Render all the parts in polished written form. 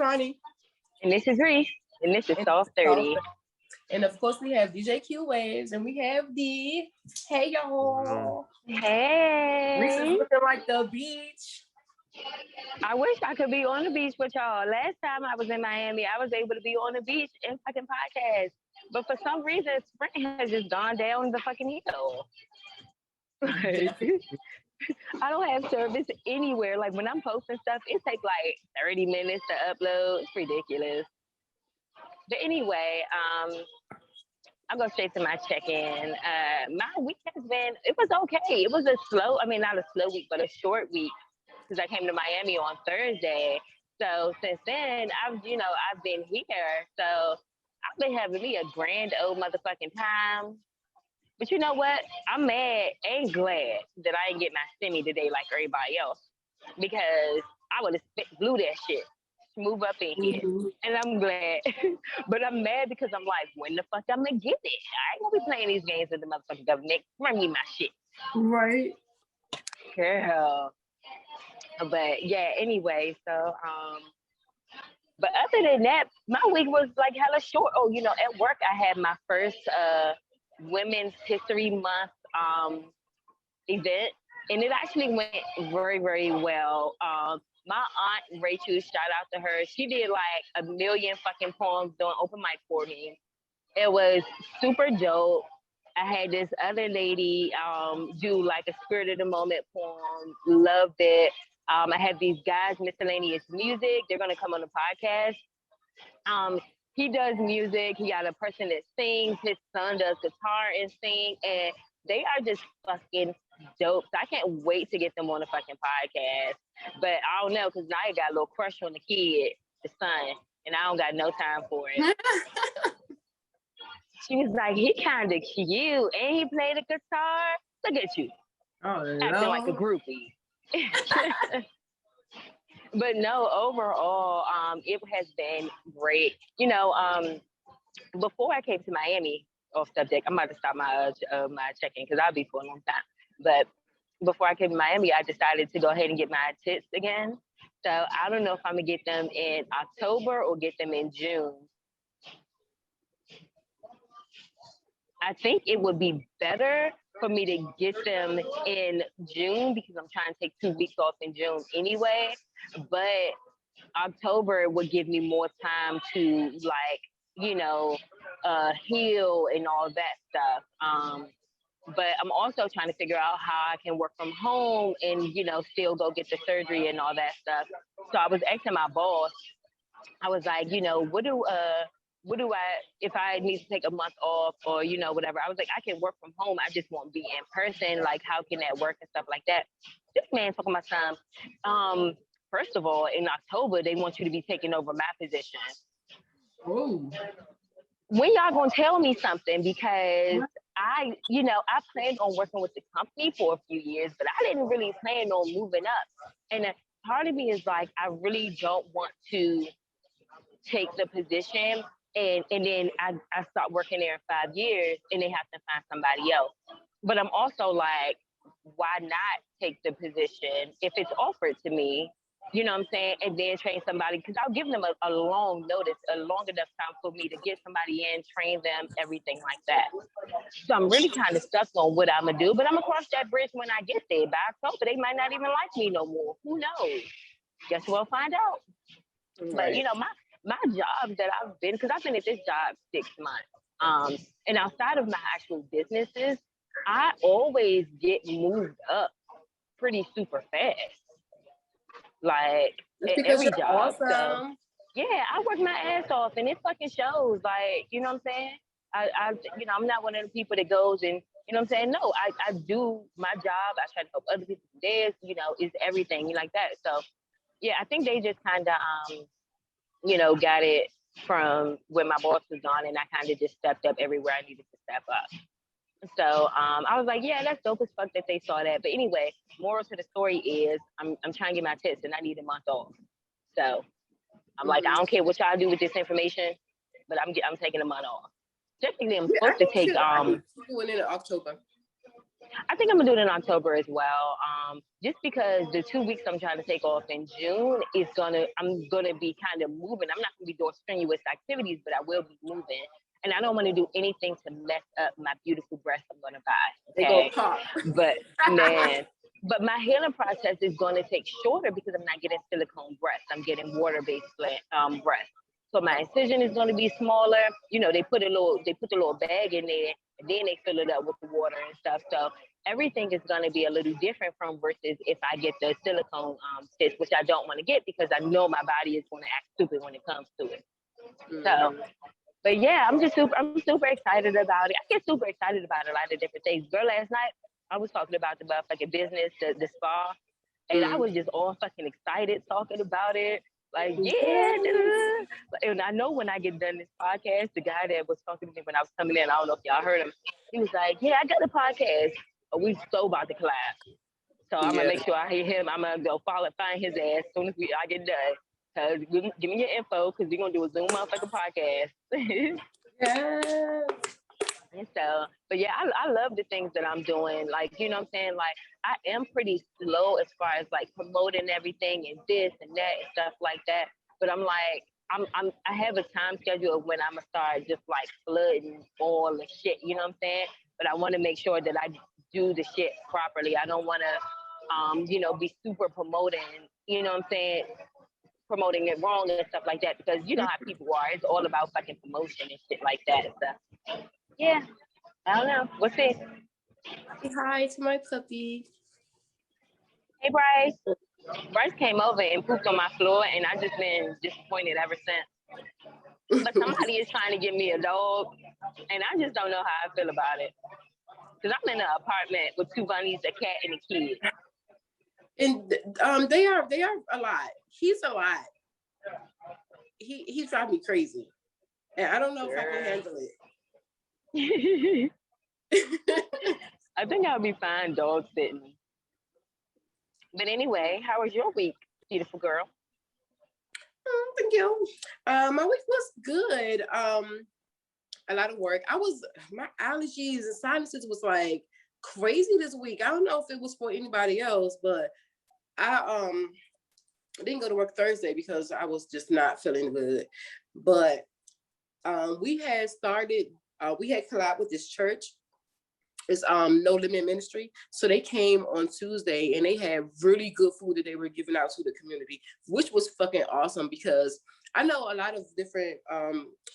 Ronnie. And this is Reese. And this is Soft30. And of course, we have DJ Q Waves, and we have D. Hey, y'all. Hey. Reese is looking like the beach. I wish I could be on the beach with y'all. Last time I was in Miami, I was able to be on the beach and fucking podcast. But for some reason, spring has just gone down the fucking hill. I don't have service anywhere. Like when I'm posting stuff, it takes like 30 minutes to upload. It's ridiculous. But anyway, I'll go straight to my check-in. My week has been, it was okay. It was a slow, I mean, not a slow week, but a short week because I came to Miami on Thursday. So since then, I've been here. So I've been having me a grand old motherfucking time. But you know what? I'm mad and glad that I didn't get my semi today like everybody else because I would have blew that shit. Move up in here. And I'm glad. But I'm mad because I'm like, when the fuck I'm gonna get it? I ain't gonna be playing these games with the motherfucking government. Bring me my shit. Right. Girl. But yeah, anyway, so but other than that, my week was like hella short. Oh, at work I had my first Women's History Month event, and it actually went very, very well. My aunt Rachel, shout out to her. She did like 1 million fucking poems doing open mic for me. It was super dope. I had this other lady do like a spirit of the moment poem. Loved it. I had these guys, Miscellaneous Music. They're gonna come on the podcast. He does music. He got a person that sings. His son does guitar and sing, and they are just fucking dope. So I can't wait to get them on the fucking podcast. But I don't know, because now I got a little crush on the kid, the son, and I don't got no time for it. She was like, he kind of cute, and he played the guitar. Look at you. Acting like a groupie. But no, overall, it has been great. Before I came to Miami, off subject, I'm about to stop my check-in because I'll be for a long time. But before I came to Miami, I decided to go ahead and get my tits again. So I don't know if I'm gonna get them in October or get them in June. I think it would be better for me to get them in June because I'm trying to take 2 weeks off in June anyway. But October would give me more time to heal and all that stuff. But I'm also trying to figure out how I can work from home and, still go get the surgery and all that stuff. So I was asking my boss, I was like, what do I, if I need to take a month off or, whatever, I was like, I can work from home. I just won't be in person. Like, how can that work and stuff like that? This man talking about some, first of all, in October, they want you to be taking over my position. Oh. When y'all gonna tell me something? Because I planned on working with the company for a few years, but I didn't really plan on moving up. And part of me is like, I really don't want to take the position and then I start working there in 5 years and they have to find somebody else. But I'm also like, why not take the position if it's offered to me? You know what I'm saying? And then train somebody, because I'll give them a long notice, a long enough time for me to get somebody in, train them, everything like that. So I'm really kind of stuck on what I'm going to do, but I'm going to cross that bridge when I get there. By October, they might not even like me no more. Who knows? Guess we'll find out. Right. But, my job that I've been, because I've been at this job 6 months, and outside of my actual businesses, I always get moved up pretty super fast. Like every job. Awesome. So, yeah, I work my ass off and it fucking shows. Like, you know what I'm saying? I'm not one of the people that goes and, you know what I'm saying? No, I do my job. I try to help other people do theirs, it's everything like that. So, yeah, I think they just kind of, got it from when my boss was gone and I kind of just stepped up everywhere I needed to step up. So I was like, yeah, that's dope as fuck that they saw that. But anyway, moral to the story is I'm trying to get my tits and I need a month off. So I'm like, I don't care what y'all do with this information, but I'm taking a month off. Technically, I'm supposed to take doing it in October. I think I'm gonna do it in October as well. just because the 2 weeks I'm trying to take off in June I'm gonna be kind of moving. I'm not gonna be doing strenuous activities, but I will be moving. And I don't want to do anything to mess up my beautiful breasts I'm gonna buy. They Okay. go pop. But man, but my healing process is gonna take shorter because I'm not getting silicone breasts. I'm getting water-based breasts. So my incision is gonna be smaller. You know, they put the little bag in there and then they fill it up with the water and stuff. So everything is going to be a little different from versus if I get the silicone tits, which I don't want to get because I know my body is going to act stupid when it comes to it. So, but yeah, I'm super excited about it. I get super excited about a lot of different things. Girl, last night I was talking about the motherfucking business, the spa, and I was just all fucking excited talking about it. Like, yeah, and I know when I get done this podcast, the guy that was talking to me when I was coming in, I don't know if y'all heard him, he was like, yeah, I got a podcast. We so about to collab. So I'm going to make sure I hear him. I'm going to go find his ass as soon as I get done. Cause give me your info because we're going to do a Zoom motherfucking podcast. Yes. And so, but yeah, I love the things that I'm doing. Like, you know what I'm saying? Like, I am pretty slow as far as like promoting everything and this and that and stuff like that. But I'm like, I have a time schedule of when I'm gonna start just like flooding all the shit. You know what I'm saying? But I want to make sure that I do the shit properly. I don't want to, be super promoting. You know what I'm saying? Promoting it wrong and stuff like that because you know how people are. It's all about fucking promotion and shit like that. So. Yeah, I don't know. What's it? Say hi to my puppy. Hey, Bryce. Bryce came over and pooped on my floor, and I've just been disappointed ever since. But somebody is trying to give me a dog, and I just don't know how I feel about it. Because I'm in an apartment with 2 bunnies, a cat, and a kid. And they are a lot. He's a lot. He drives me crazy, and I don't know if I can handle it. I think I'll be fine dog sitting. But anyway, how was your week, beautiful girl? Thank you. My week was good. A lot of work. My allergies and sinuses was like crazy this week. I don't know if it was for anybody else, but I didn't go to work Thursday because I was just not feeling good. But we had collabed with this church. It's No Limit Ministry. So they came on Tuesday and they had really good food that they were giving out to the community, which was fucking awesome because I know a lot of different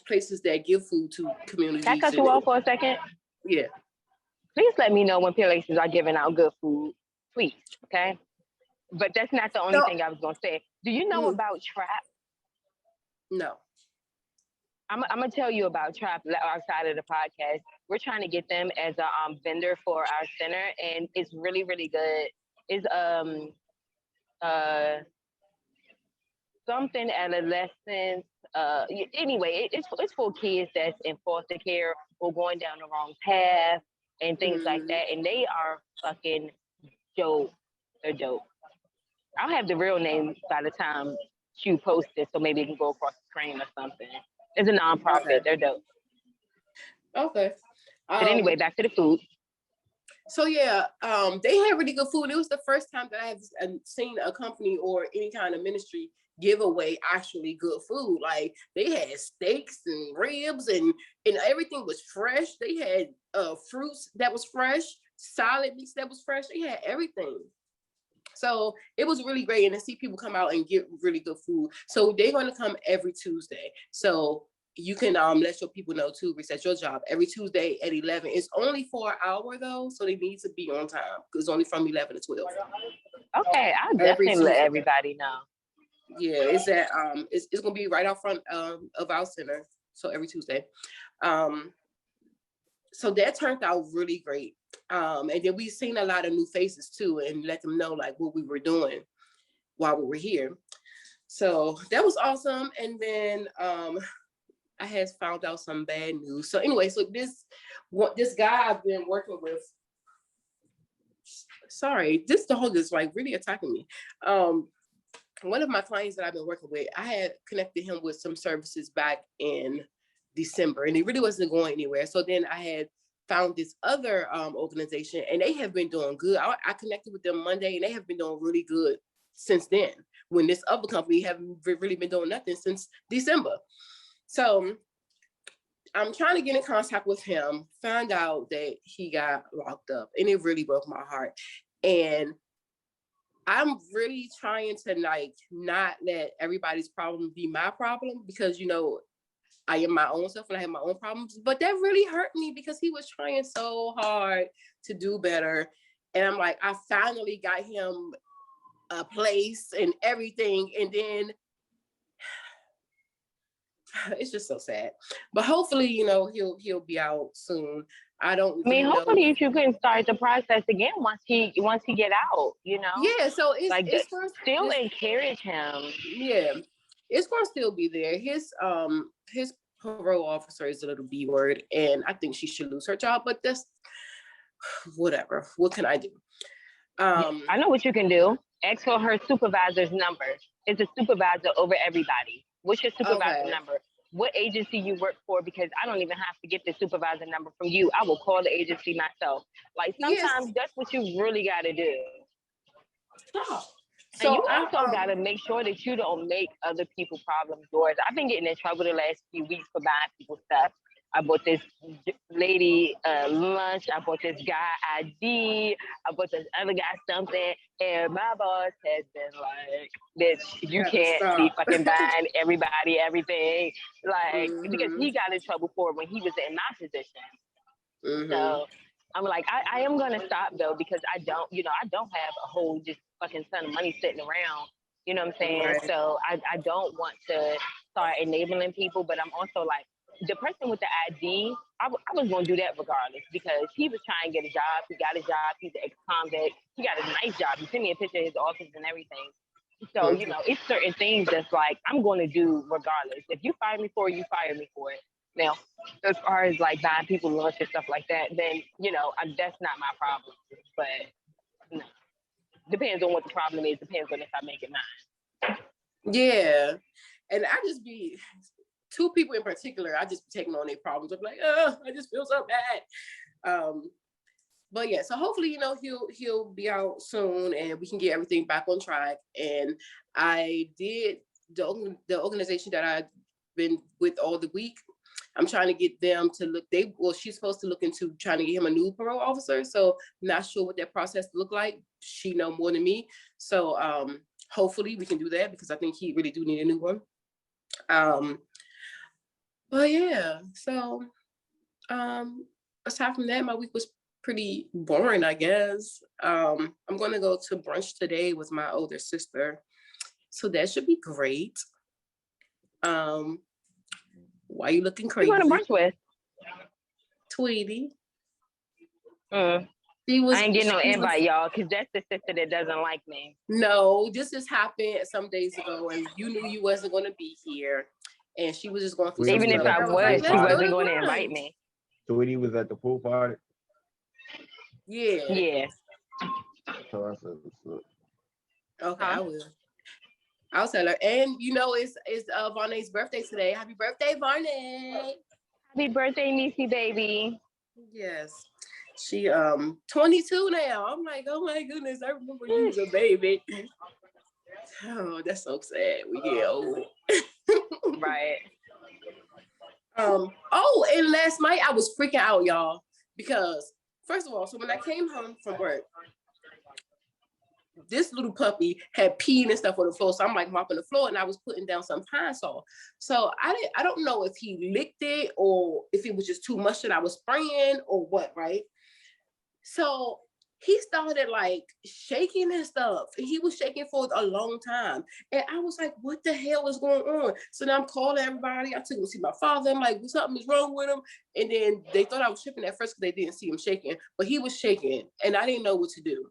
places that give food to communities. Can I cut you off for a second? Yeah. Please let me know when places are giving out good food, please, okay? But that's not the only thing I was going to say. Do you know about Trap? No. I'm going to tell you about Trap outside of the podcast. We're trying to get them as a vendor for our center, and it's really, really good. It's something adolescents. Anyway, it's for kids that's in foster care or going down the wrong path and things like that. And they are fucking dope. They're dope. I'll have the real name by the time you post it, so maybe it can go across the screen or something. It's a nonprofit. Okay. They're dope. Okay. But anyway, back to the food. So yeah, they had really good food. It was the first time that I have seen a company or any kind of ministry give away actually good food. Like they had steaks and ribs and everything was fresh. They had fruits that was fresh, salad meats that was fresh. They had everything. So it was really great, and to see people come out and get really good food. So they're going to come every Tuesday. So you can let your people know too, reset your job every Tuesday at 11. It's only for an hour though, so they need to be on time because it's only from 11 to 12. Okay, I'll definitely let everybody know. Yeah, it's at it's gonna be right out front of our center. So every Tuesday. So that turned out really great. And then we've seen a lot of new faces too, and let them know like what we were doing while we were here. So that was awesome. And then I had found out some bad news. So anyway, so this guy I've been working with. Sorry, this dog is like really attacking me. One of my clients that I've been working with, I had connected him with some services back in December, and he really wasn't going anywhere. So then I had found this other organization, and they have been doing good. I connected with them Monday, and they have been doing really good since then, when this other company haven't really been doing nothing since December. So I'm trying to get in contact with him, find out that he got locked up, and it really broke my heart. And I'm really trying to like not let everybody's problem be my problem, because I am my own self and I have my own problems. But that really hurt me because he was trying so hard to do better. And I'm like, I finally got him a place and everything. And then it's just so sad. But hopefully, he'll be out soon. I don't really know. Hopefully you can start the process again once he get out, Yeah, so it's still encourage him. Yeah, it's gonna still be there. His parole officer is a little B word, and I think she should lose her job, but that's whatever. What can I do? I know what you can do. Ask for her supervisor's number. It's a supervisor over everybody. What's your supervisor number? What agency you work for? Because I don't even have to get the supervisor number from you. I will call the agency myself. Like sometimes that's what you really got to do. So and you also got to make sure that you don't make other people problems yours. I've been getting in trouble the last few weeks for buying people stuff. I bought this lady lunch. I bought this guy ID. I bought this other guy something. And my boss has been like, bitch, you can't be fucking buying everybody everything. Like, because he got in trouble for it when he was in my position. So I'm like, I am going to stop though, because I don't have a whole just fucking ton of money sitting around. You know what I'm saying? Right. So I don't want to start enabling people, but I'm also like, the person with the ID, I was going to do that regardless, because he was trying to get a job. He got a job. He's an ex-convict. He got a nice job. He sent me a picture of his office and everything. So, it's certain things that's like, I'm going to do regardless. If you fire me for it, you fire me for it. Now, as far as like buying people lunch and stuff like that, then, that's not my problem. But depends on what the problem is. Depends on if I make it mine. Yeah. And I just be... two people in particular, I just be taking on their problems. I'm like, I just feel so bad. But yeah, so hopefully, he'll be out soon and we can get everything back on track. And I did the organization that I've been with all the week. I'm trying to get them to look. She's supposed to look into trying to get him a new parole officer. So I'm not sure what that process look like. She know more than me. So hopefully we can do that, because I think he really do need a new one. But yeah, so aside from that, my week was pretty boring, I guess. I'm gonna go to brunch today with my older sister, so that should be great. Why are you looking crazy? Who you going to brunch with? Tweety. I ain't getting no invite, y'all, because that's the sister that doesn't like me. No, this just happened some days ago, and you knew you wasn't going to be here. And she was just going through even if I was, she wasn't going to invite me. Tweety was at the pool party? Yeah. Yeah. So I said, look. Okay, I will. I'll tell her. And it's Varney's birthday today. Happy birthday, Varney. Happy birthday, Niecy baby. Yes. She 22 now. I'm like, oh my goodness, I remember you was a baby. Oh, that's so sad. We get old. Right. And last night I was freaking out, y'all, because first of all, so when I came home from work, this little puppy had peed and stuff on the floor. So I'm like mopping the floor, and I was putting down some Pine Sol. So I don't know if he licked it or if it was just too much that I was spraying or what, right? So he started like shaking and stuff. He was shaking for a long time. And I was like, what the hell is going on? So now I'm calling everybody. I took him to see my father. I'm like, something is wrong with him. And then they thought I was tripping at first because they didn't see him shaking, but he was shaking and I didn't know what to do.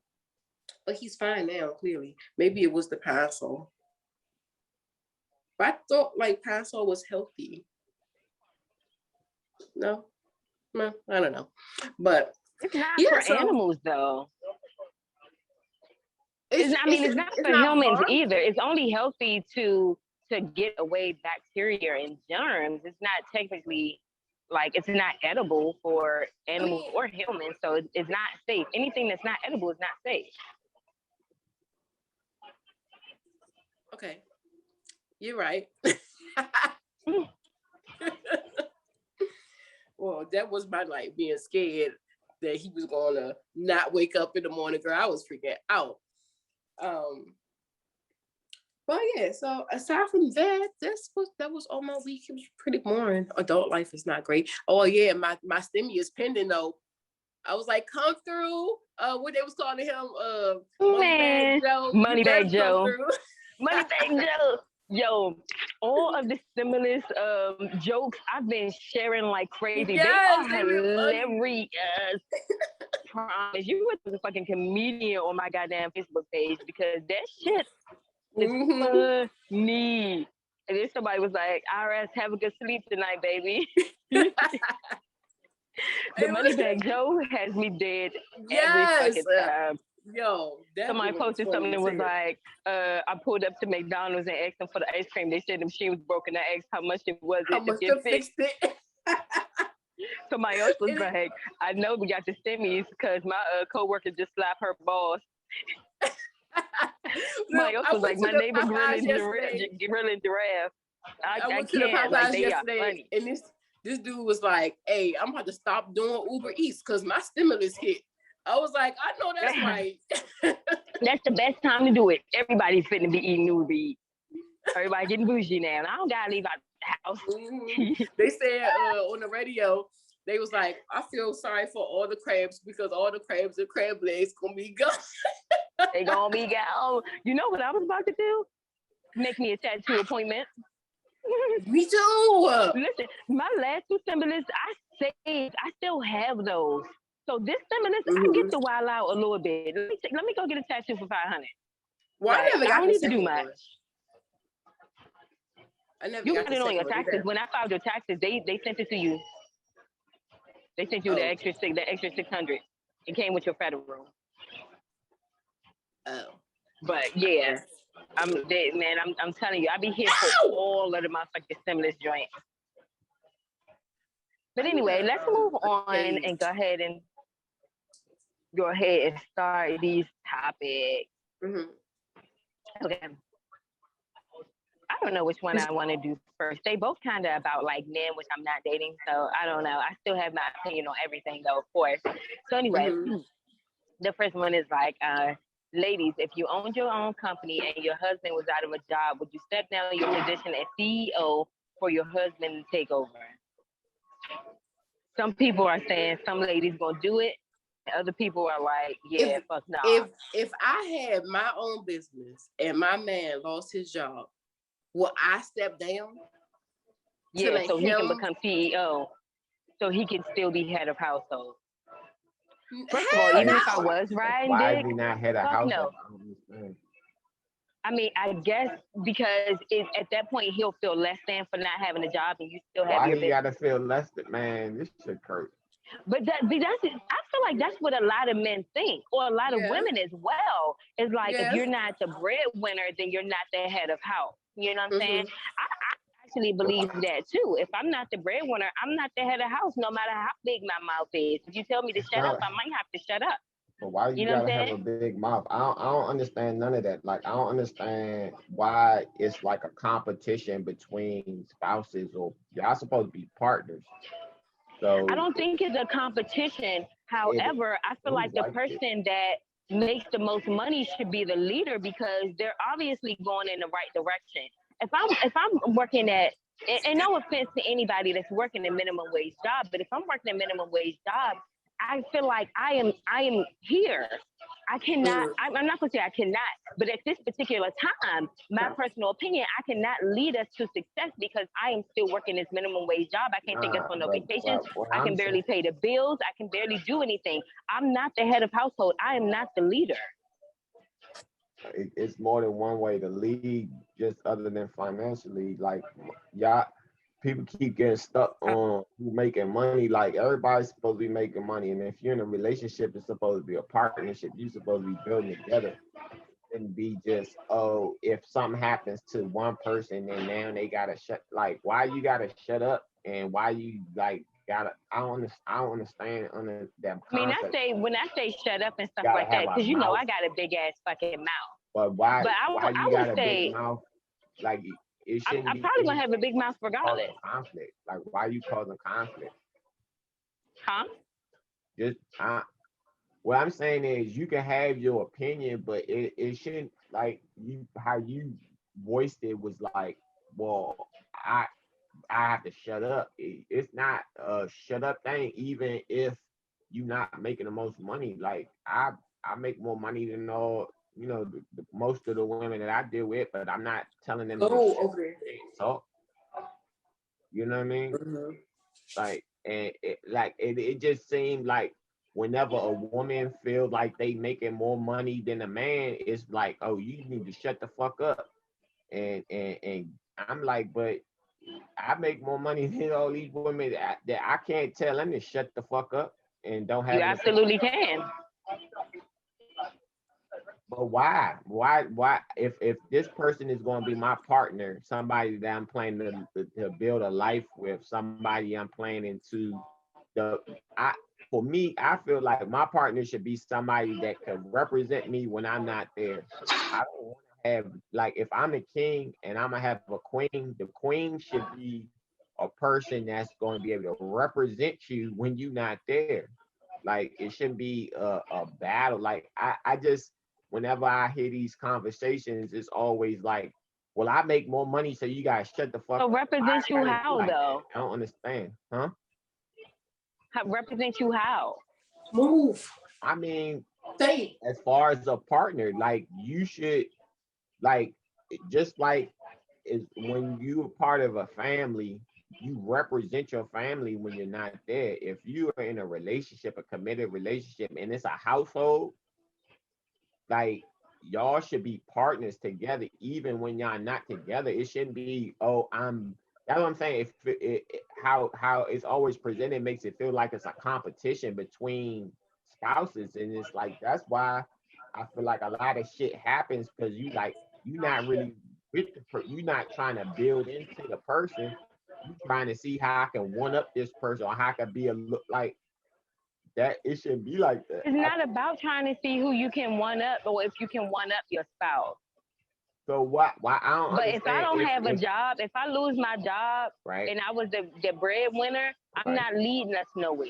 But he's fine now, clearly. Maybe it was the Pine Sol. But I thought like Pine Sol was healthy. No, I don't know. But it's not for animals, though. It's not for humans either. It's only healthy to get away bacteria and germs. It's not technically like it's not edible for I animals mean, or humans, so it's not safe. Anything that's not edible is not safe. okay, you're right. Well, that was my like being scared that he was gonna not wake up in the morning. Girl, I was freaking out. Um, but yeah, so aside from that, that was all my week. It was pretty boring. Adult life is not great. Oh yeah, my stimmy is pending though. I was like, come through. What they was calling him, Moneybag Man, Joe. You better Moneybag come Joe. through. Moneybag Joe. Yo, all of the stimulus jokes I've been sharing like crazy. They Yes, are they been funny. hilarious. Promise. You was a fucking comedian on my goddamn Facebook page because that shit is funny. And then somebody was like, IRS, have a good sleep tonight, baby. The Moneybag Joe has me dead every Yes. fucking time. Yo, that Somebody one was posted funny something that as was hell. like, I pulled up to McDonald's and asked them for the ice cream. They said the machine was broken. I asked how much it was How to much get to fixed. fix it? Somebody else was And it- like, I know we got the stimmies because my coworker just slapped her boss. Somebody Look, else I was went like, to my the neighbor Popeyes yesterday. grilling giraffe. I I went to the can't. Like, Popeyes they are yesterday, funny. and this dude was like, "Hey, I'm about to stop doing Uber Eats because my stimulus hit." I was like, "I know that's right." That's the best time to do it. Everybody's finna be eating Uber Eats. Everybody getting bougie now. And I don't gotta leave out the house. They said on the radio, they was like, "I feel sorry for all the crabs because all the crabs and crab legs gonna be gone." They gonna be gone. You know what I was about to do? Make me a tattoo appointment. Me too. Listen, my last two stimulus, I saved. I still have those. So this stimulus, I get to wild out a little bit. Let me go get a tattoo for $500. Well, Like, I never I got don't the need to do second much. one. I never You got got the it on second your one. taxes. When I filed your taxes, they sent it to you. They sent you the Oh, extra 600. It came with your federal. oh. But yeah, I'm dead, man. I'm telling you, I be here for all of the motherfucking stimulus joints. But anyway, let's move on and go ahead and start these topics. Mm-hmm. Okay. I don't know which one I want to do first. They both kind of about like men, which I'm not dating, so I don't know. I still have my opinion on everything, though, of course. So anyway, the first one is like, ladies, if you owned your own company and your husband was out of a job, would you step down your position as CEO for your husband to take over? Some people are saying some ladies gonna do it. Other people are like, yeah, fuck no. If I had my own business and my man lost his job, will I step down? Yeah, so he can become CEO, so he can still be head of household. First of all, even if I was riding why dick, is he not head of fuck house? no. I mean, I guess because at that point he'll feel less than for not having a job, and you still have Why your he business. gotta feel less than, man? This shit crazy. But that's I feel like that's what a lot of men think, or a lot of women as well. It's like if you're not the breadwinner, then you're not the head of house. You know what I'm saying? I actually believe that too. If I'm not the breadwinner, I'm not the head of house, no matter how big my mouth is. If you tell me to shut up, I might have to shut up. But why you gotta have a big mouth? I don't understand none of that. Like, I don't understand why it's like a competition between spouses, or y'all supposed to be partners. So I don't think it's a competition. However, I feel like the person that makes the most money should be the leader because they're obviously going in the right direction. If I'm working at, and no offense to anybody that's working a minimum wage job, but if I'm working a minimum wage job, I feel like I am here. I cannot, I'm not going to say I cannot, but at this particular time, my personal opinion, I cannot lead us to success because I am still working this minimum wage job. I can't take us on no vacations. I can barely pay the bills. I can barely do anything. I'm not the head of household. I am not the leader. It's more than one way to lead, just other than financially. Like, y'all, people keep getting stuck on who making money. Like, everybody's supposed to be making money, and if you're in a relationship, it's supposed to be a partnership. You're supposed to be building together, and be just, oh, if something happens to one person, then now they gotta shut. Like, why you gotta shut up, and why you like I don't understand under that I mean, concept. when I say shut up and stuff Gotta like have that, a because you know mouth, I got a big ass fucking mouth. but But why I you would got a big say mouth? Like it shouldn't I'm be. probably It gonna should have a big mouth cause regardless, conflict. Like why you causing conflict? huh? Just what I'm saying is you can have your opinion, but it shouldn't like you how you voiced it was like, well, I I have to shut up. It's not a shut up thing, even if you're not making the most money. Like I make more money than all most of the women that I deal with, but I'm not telling them to Oh, shut okay. they talk. You know what I mean? Mm-hmm. Like and it just seemed like whenever a woman feels like they making more money than a man, it's like, oh, you need to shut the fuck up. And I'm like, but I make more money than all these women that I can't tell them to shut the fuck up and don't You have an opinion. absolutely can. But why? Why? If this person is going to be my partner, somebody that I'm planning to build a life with, somebody I'm planning to the I for me, I feel like my partner should be somebody that could represent me when I'm not there. I don't want to have like if I'm the king and I'm gonna have a queen, the queen should be a person that's going to be able to represent you when you're not there. Like it shouldn't be a battle. Like I just whenever I hear these conversations, it's always like, well, I make more money, so you guys shut the fuck So up. Why represent it you gotta be how like that? though? I don't understand, huh? Represent you how? Move. I mean, Say. as far as a partner, like you should like just like is when you're part of a family, you represent your family when you're not there. If you are in a relationship, a committed relationship, and it's a household, like y'all should be partners together, even when y'all not together. It shouldn't be, oh, I'm. That's what I'm saying. If how it's always presented makes it feel like it's a competition between spouses, and it's like that's why I feel like a lot of shit happens because you not really you're not trying to build into the person. You trying to see how I can one up this person or how I can be a look like that. It shouldn't be like that. It's not about trying to see who you can one up or if you can one up your spouse. So why I don't But if I understand don't have a if job, if I lose my job right, and I was the breadwinner, I'm right. not leading us nowhere.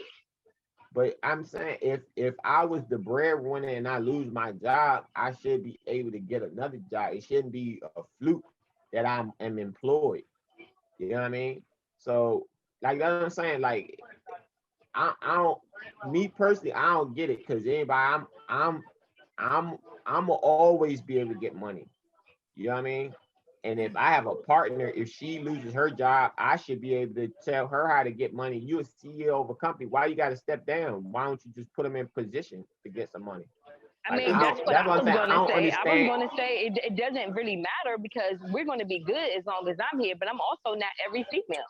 But I'm saying if I was the breadwinner and I lose my job, I should be able to get another job. It shouldn't be a fluke that am employed. You know what I mean? So like that's what I'm saying. Like I don't me personally, I don't get it because anybody I'm I'm gonna always be able to get money. You know what I mean? And if I have a partner, if she loses her job, I should be able to tell her how to get money. You're a CEO of a company. Why you got to step down? Why don't you just put them in position to get some money? I Like mean, I that's don't. what That's I what I'm was saying. going I to don't say. I was understand. going to say it doesn't really matter because we're going to be good as long as I'm here, but I'm also not every female.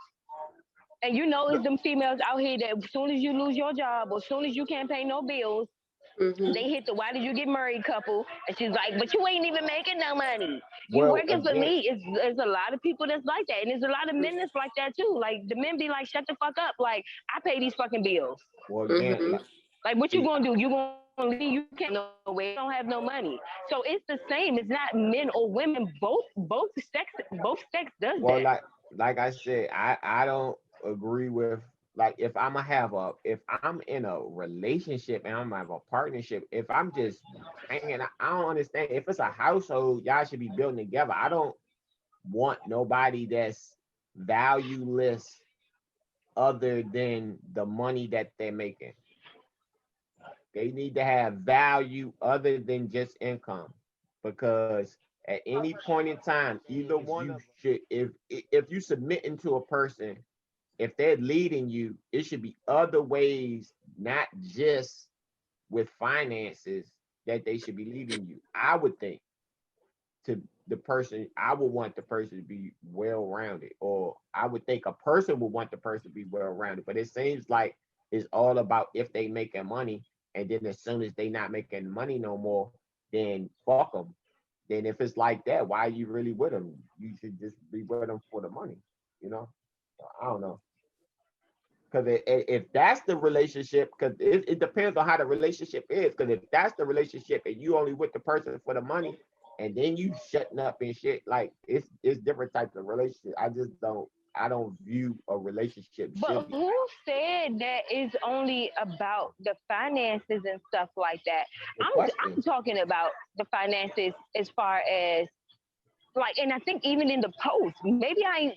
And you know, it's them females out here that as soon as you lose your job or as soon as you can't pay no bills, Mm-hmm. they hit the why did you get married couple. And she's like, but you ain't even making no money. You Well, working for again, me. It's a lot of people that's like that. And there's a lot of men that's like that too. Like the men be like, shut the fuck up. Like, I pay these fucking bills. well, again, Mm-hmm. Like, what you see, gonna do? You gonna leave? You can't nowhere. You don't have no money. So it's the same. It's not men or women. Both sex does well, that. like I said, I don't agree with like if I'm in a relationship and I'm have a partnership. If I'm just hanging, I don't understand. If it's a household, y'all should be building together. I don't want nobody that's valueless other than the money that they're making. They need to have value other than just income because at any point in time, either one you should if you submit into a person, if they're leading you, it should be other ways, not just with finances that they should be leading you. I would think to the person, I would want the person to be well rounded, or I would think a person would want the person to be well rounded. But it seems like it's all about if they making money, and then as soon as they not making money no more, then fuck them. Then if it's like that, why are you really with them? You should just be with them for the money, you know? I don't know. Because if that's the relationship, because it depends on how the relationship is. Because if that's the relationship and you only with the person for the money, and then you shutting up and shit, like it's different types of relationship. I don't view a relationship But should be who said that is only about the finances and stuff like that? the I'm question. talking about the finances as far as like, and I think even in the post, maybe I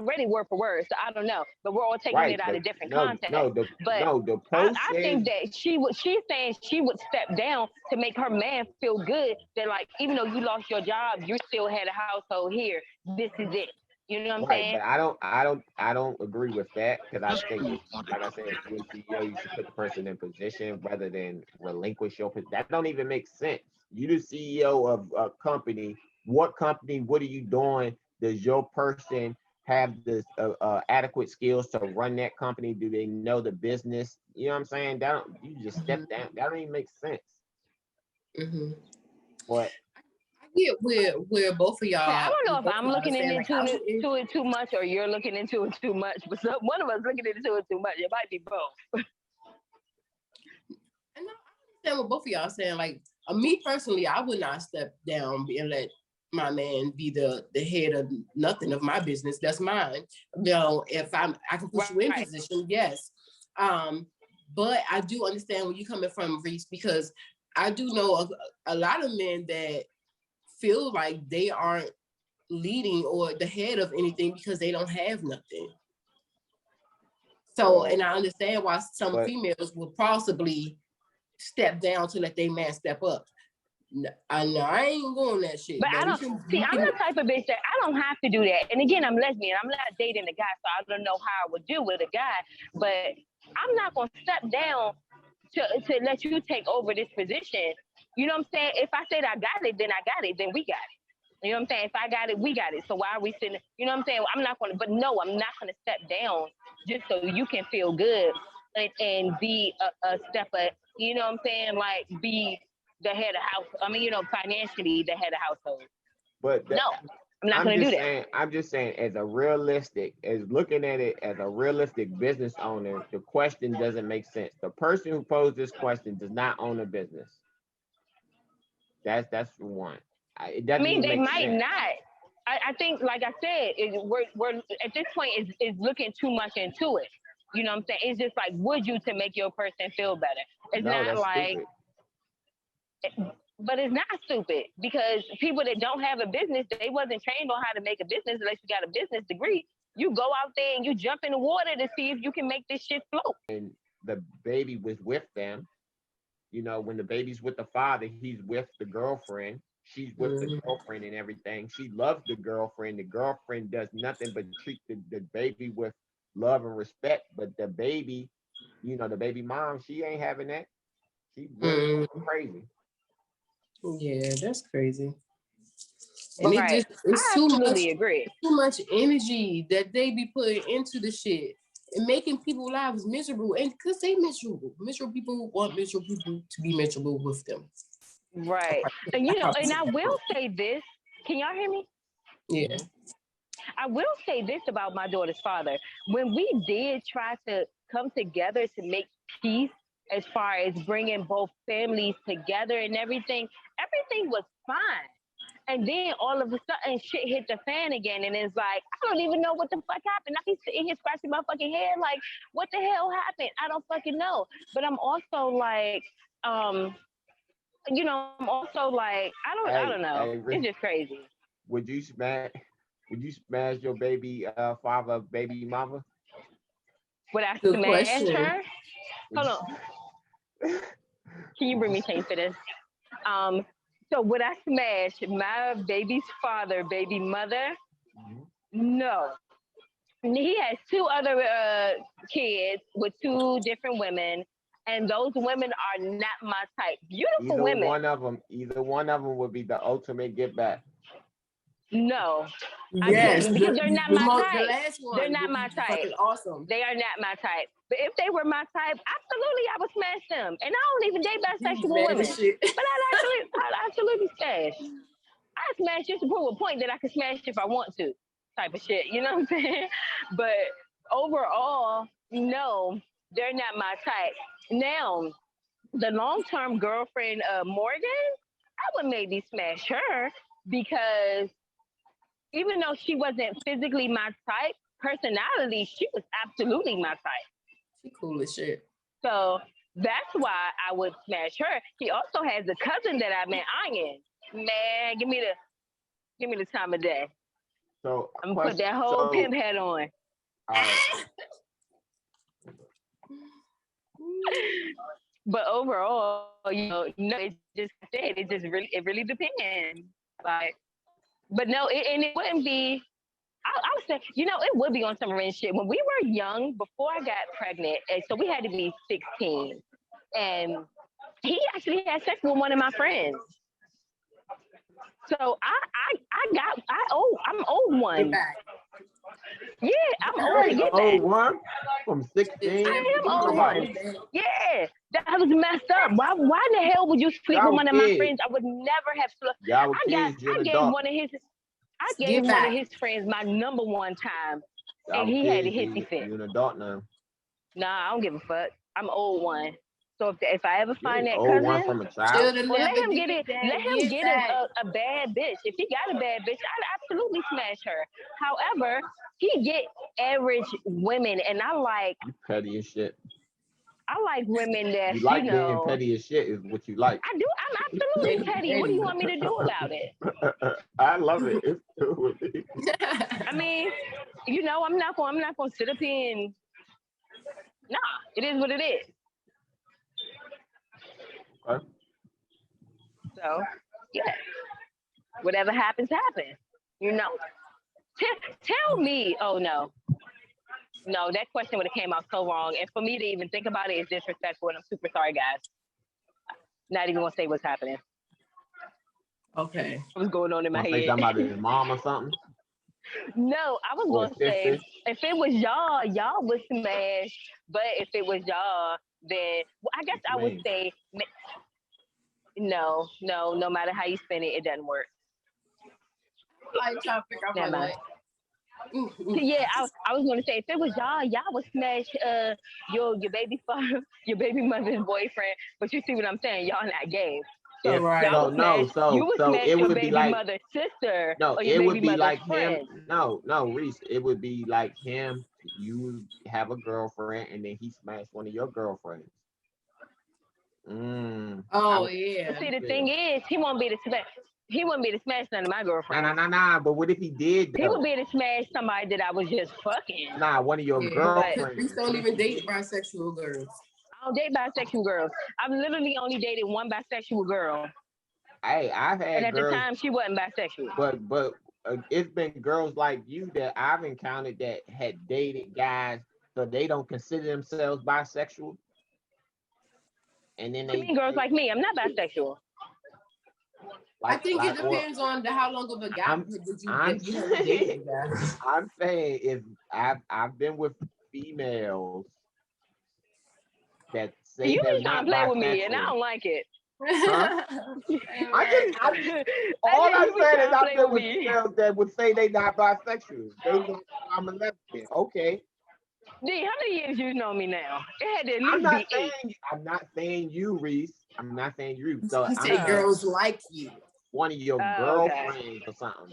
read it word for word, so I don't know. But we're all taking Right, it out but of different no, context. no, the But no, the I, post I says think that she's saying she would step down to make her man feel good. That like even though you lost your job, you still had a household here. This is it. You know what I'm right, saying? but I don't agree with that because I think, like I said, if you're a CEO, you should put the person in position rather than relinquish your. That don't even make sense. You the CEO of a company. What company? What are you doing? Does your person have the adequate skills to run that company? Do they know the business? You know what I'm saying? That don't, you just step down. That don't even make sense. Mm-hmm. But I get where both of Yeah, I y'all, don't know if both of I'm y'all are looking saying like I wouldn't. into it too much or you're looking into it too much, but one of us looking into it too much. It might be both. And I understand what both of y'all are saying. Like me personally, I would not step down and let my man be the head of nothing of my business. That's mine. You know, if I can put you in Right. position, yes. But I do understand where you're coming from, Reese, because I do know a lot of men that feel like they aren't leading or the head of anything because they don't have nothing. So, well, and I understand why some but females will possibly step down to let their man step up. I know I ain't going that shit, But but I we don't can see. I'm the type of bitch that I don't have to do that. And again, I'm lesbian. I'm not dating a guy, so I don't know how I would do with a guy. But I'm not gonna step down to let you take over this position. You know what I'm saying? If I said I got it, then I got it. Then we got it. You know what I'm saying? If I got it, we got it. So why are we sitting? You know what I'm saying? I'm not gonna. But no, I'm not gonna step down just so you can feel good and be a stepper. You know what I'm saying? Like be the head of house. I mean, you know, financially the head of household. but No, I'm not I'm gonna do just that. saying, as a realistic, as looking at it as a realistic business owner, the question doesn't make sense. The person who posed this question does not own a business. That's one. It I doesn't mean, even they make might sense. not. I think, like I said, we're at this point is looking too much into it. You know what I'm saying? It's just like, would you to make your person feel better? It's No, not that's like, stupid. but it's not stupid because people that don't have a business, they wasn't trained on how to make a business unless you got a business degree. You go out there and you jump in the water to see if you can make this shit float. And the baby was with them. You know, when the baby's with the father, he's with the girlfriend. She's with the girlfriend and everything. She loves the girlfriend. The girlfriend does nothing but treat the baby with love and respect. But the baby, you know, the baby mom, she ain't having that. She went crazy. Yeah, that's crazy. And it Right. just it's I too much absolutely agree. too much energy that they be putting into the shit and making people's lives miserable. And because they miserable. Miserable people want miserable people to be miserable with them. Right. And you know, and I will say this. Can y'all hear me? Yeah. I will say this about my daughter's father. When we did try to come together to make peace as far as bringing both families together and everything was fine. And then all of a sudden, shit hit the fan again, and it's like I don't even know what the fuck happened. I be sitting here scratching my fucking head, like, what the hell happened? I don't fucking know. But I'm also like, um, you know, I'm also like, I don't know. It's just crazy. would you smash? Would you smash your baby father, baby mama? Would I Good smash her? question. Hold on. Can you Would bring you, me change for this? Um, so would I smash my baby's father, baby mother? Mhm. No. He has two other kids with two different women, and those women are not my type. Beautiful women. Either one of them would be the ultimate get back. No, Yes, because they're not my the type. last They're one not would my be type. fucking awesome. They are not my type. But if they were my type, absolutely I would smash them. And I don't even date You bisexual mad women. as shit. But I'd absolutely smash. I smash just to prove a point that I can smash if I want to, type of shit. You know what I'm saying? But overall, no, they're not my type. Now, the long-term girlfriend of Morgan, I would maybe smash her because even though she wasn't physically my type, personality, she was absolutely my type. She cool as shit. So that's why I would smash her. He also has a cousin that I've been eyeing. Man, give me the time of day. So I'm gonna put that whole pimp hat on. But overall, no, it just said it really depends. Like, but no, and it wouldn't be. I would say, it would be on some rent shit. When we were young, before I got pregnant, and so we had to be 16, and he actually had sex with one of my friends. So I'm old one. Yeah, I'm old to get old one from 16. I am old one. Yeah, that was messed up. Why in the hell would you sleep with one of my friends? I would never have slept. I gave one of his friends my number one time, and he had a hissy fit. You're an adult now. Nah, I don't give a fuck. I'm old one. So if I ever find that cousin, one from a child, well, let him get it. Let him get a bad bitch. If he got a bad bitch, I'd absolutely smash her. However, he get average women, and I like you petty as shit. I like women that you like being petty as shit is what you like. I do. I'm absolutely petty. What do you want me to do about it? I love it. It's cool with me. I mean, I'm not gonna sit up here and nah. It is what it is. Okay. So, yeah, whatever happens, happens. Tell me. Oh no, that question would have came out so wrong. And for me to even think about it is disrespectful. And I'm super sorry, guys. Not even gonna say what's happening. Okay. What's going on in my head? Say something about his mom or something? No, I was gonna say if it was y'all would smash. But if it was y'all, then I guess I would say no. No matter how you spin it, it doesn't work. I try to figure out my yeah, I was gonna say if it was y'all would smash your baby father, your baby mother's boyfriend. But you see what I'm saying? Y'all not gay. So you would smash it your would baby be like mother's sister. No, or your it baby would be like friend. him. No, Reese. It would be like him. You have a girlfriend, and then he smashed one of your girlfriends. Oh yeah. See, the thing is, he won't be the smash. He wouldn't be to smash none of my girlfriends. Nah. But what if he did? He would be to smash somebody that I was just fucking. Nah, one of your girlfriends. Please don't even date bisexual girls. I don't date bisexual girls. I've literally only dated one bisexual girl. Hey, I've had and at girls, the time she wasn't bisexual. But it's been girls like you that I've encountered that had dated guys, so they don't consider themselves bisexual. And then they girls like me. I'm not bisexual. I think it depends on how long of a gap I'm saying if I've been with females that say you they're just not play bisexual. with me, and I don't like it. Huh? All I'm saying is I've been with females that would say they not bisexual. They know I'm a lesbian. Okay. D, how many years you know me now? It had to at least be 8. I'm not saying you, Reese. I'm not saying you. So you say girls like you. One of your girlfriends or something.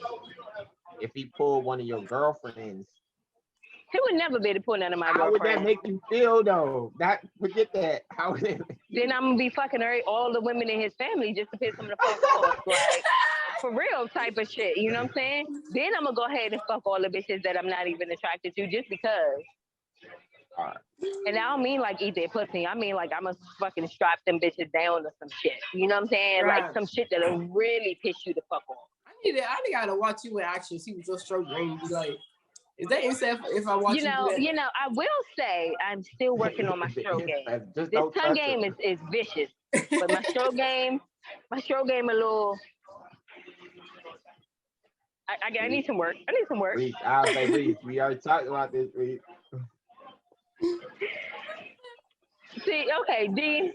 If he pulled one of your girlfriends. He would never be able to pull none of my girlfriends. How would that make you feel though? Forget that. How would it Then I'm gonna be fucking all the women in his family just to piss him the fuck off. Like, for real type of shit. You know what I'm saying? Then I'm gonna go ahead and fuck all the bitches that I'm not even attracted to just because. Right. And I don't mean like eat their pussy. I mean like I'm gonna fucking strap them bitches down or some shit. You know what I'm saying? Right. Like some shit that'll really piss you the fuck off. I gotta watch you in action, see what your stroke game be like. Is that insane if I watch you? I will say I'm still working on my stroke game. This tongue game is vicious. But my stroke game a little. I need some work. Reese, I'll say Reese. We already talked about this, Reese. See, okay, D,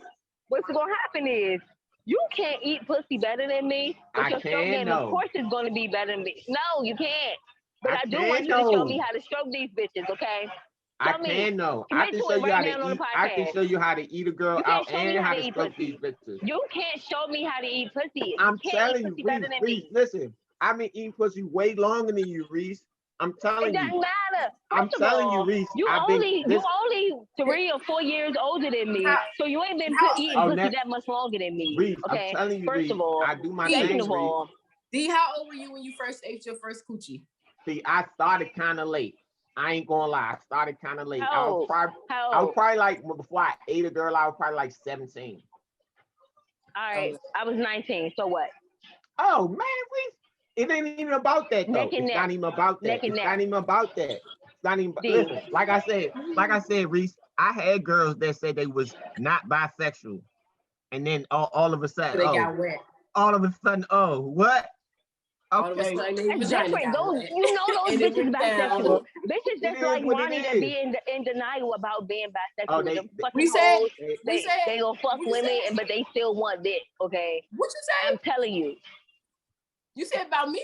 what's gonna happen is you can't eat pussy better than me, but your stroke game, of course, is gonna be better than me. No, you can't. But I do want you to show me how to stroke these bitches, okay? I can know. I Commit can to show it you how right to now on the eat. I can podcast. show you how to eat a girl You out can't show me and how how to to eat stroke these pussy. bitches. You can't show me how to eat pussy. I'm You can't telling eat you, pussy Reese, better than Reese, me. listen. I've been eating pussy way longer than you, Reese. I'm It telling doesn't you. matter. I'm First of telling you, all, Reese. you I've been only this. 3 or 4 years older than me, How, so you ain't been how, eating Oh, pussy that that much longer than me. Reese, I'm Okay. telling you, First Reese. of all, I do my D. second thing, of Reese. all, D, how old were you when you first ate your first coochie? See, I started kind of late. I ain't gonna lie. I started kind of late. how old? I was probably like before I ate a girl. I was probably like 17. All right, I was 19. So what? Oh man, Reese. It ain't even about that though. Neck and It's not neck. even about that. Neck and It's neck. not even about that. It's not even. D. Listen, like I said, Reese. I had girls that said they was not bisexual, and then all of a sudden, They got wet. all of a sudden, oh, what? All of a Okay, sudden, their That's vagina different. got Those, wet. you know, those And it bitches went down. bisexual. Bitches it that's is like what Ronnie it that is. be in denial about being bisexual. Oh, Them they fucking We said, hoes. we said, They gonna fuck what you women, said? but they still want dick. Okay, What you say? I'm telling you. You said about me?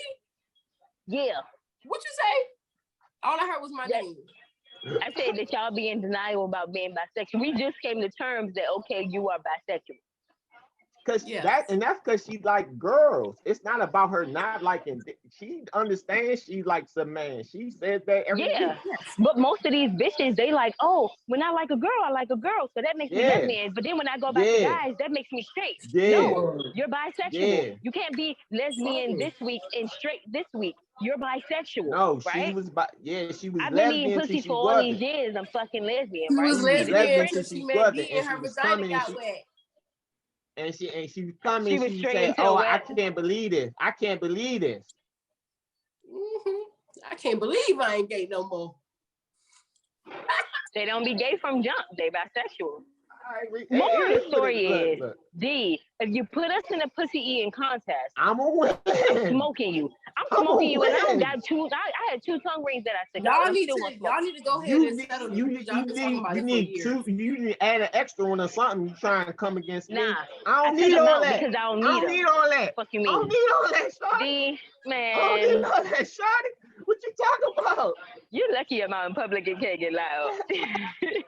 Yeah, What you say? All I heard was my Yeah. name. I said that y'all be in denial about being bisexual. We just came to terms that okay, you are bisexual. Cause Yeah. that's because she like girls. It's not about her not liking. She understands she likes a man. She says that every Yeah, week. but most of these bitches, they like, oh, when I like a girl, I like a girl, so that makes me Yeah. lesbian. But then when I go back to Yeah. guys, that makes me straight. Yeah. No, you're bisexual. Yeah. You can't be lesbian this week and straight this week. You're bisexual. No, right? she was she was I've been eating lesbian till pussy she for all these wasn't. years. I'm fucking lesbian, She right? was She was lesbian lesbian until till she she met wasn't, D and and she her was vagina coming, got wet. and she was coming. She She was was straight saying, into "Oh, wet. I can't believe this. I can't believe this." I can't believe I ain't gay no more. They don't be gay from jump. They bisexual. It Moral of is the what story is, look. D, if you put us in a pussy eating contest, I'm a win. I'm smoking you. I'm I'm smoking a you, and I don't win. got two. I had 2 tongue rings that I took out. Y'all and I'm need still to gonna smoke. y'all need to go ahead You and need settle you this. need Y'all been talking about it for years. you need to add an extra one or something. You trying to come against me? Nah, I don't I took need them all out that. because I don't I need don't them. need all that. Fuck you I mean? don't need all that, Shawty. D, I don't need man, all that, Shawty. What you talking about? you lucky I'm out in public and can't get loud.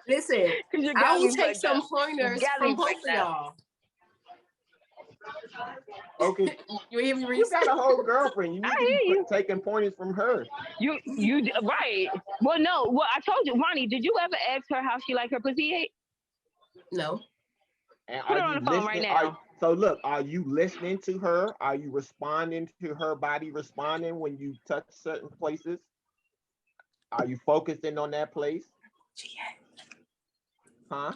Listen, Cause you I got will me take fucked some up. pointers got from me both fucked of up. y'all. Okay, You hear me, you Reese? got a whole girlfriend. You I need to hear be you. taking pointers from her. You right. Well, no. Well, I told you, Ronnie. Did you ever ask her how she like her pussy ate? No. And Put are her you on the phone right listening? now. So look, are you listening to her? Are you responding to her body responding when you touch certain places? Are you focusing on that place? Huh? I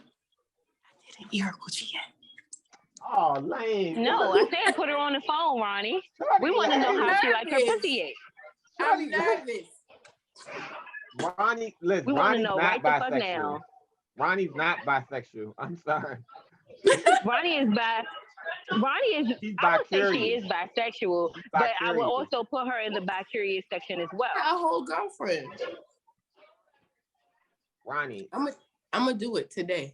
didn't hear what she had. Oh, lame. No, I said put her on the phone, Ronnie. We want to know how she like her pussy ate. I'm nervous. Ronnie, listen, We want to Ronnie's know not right the fuck bisexual. now. Ronnie's not bisexual. I'm sorry. Ronnie is She's I would say she bi-curious. is bisexual, She's but I would bi-curious. also put her in the bi-curious section as well. Our whole girlfriend. Ronnie. I'm gonna do it today.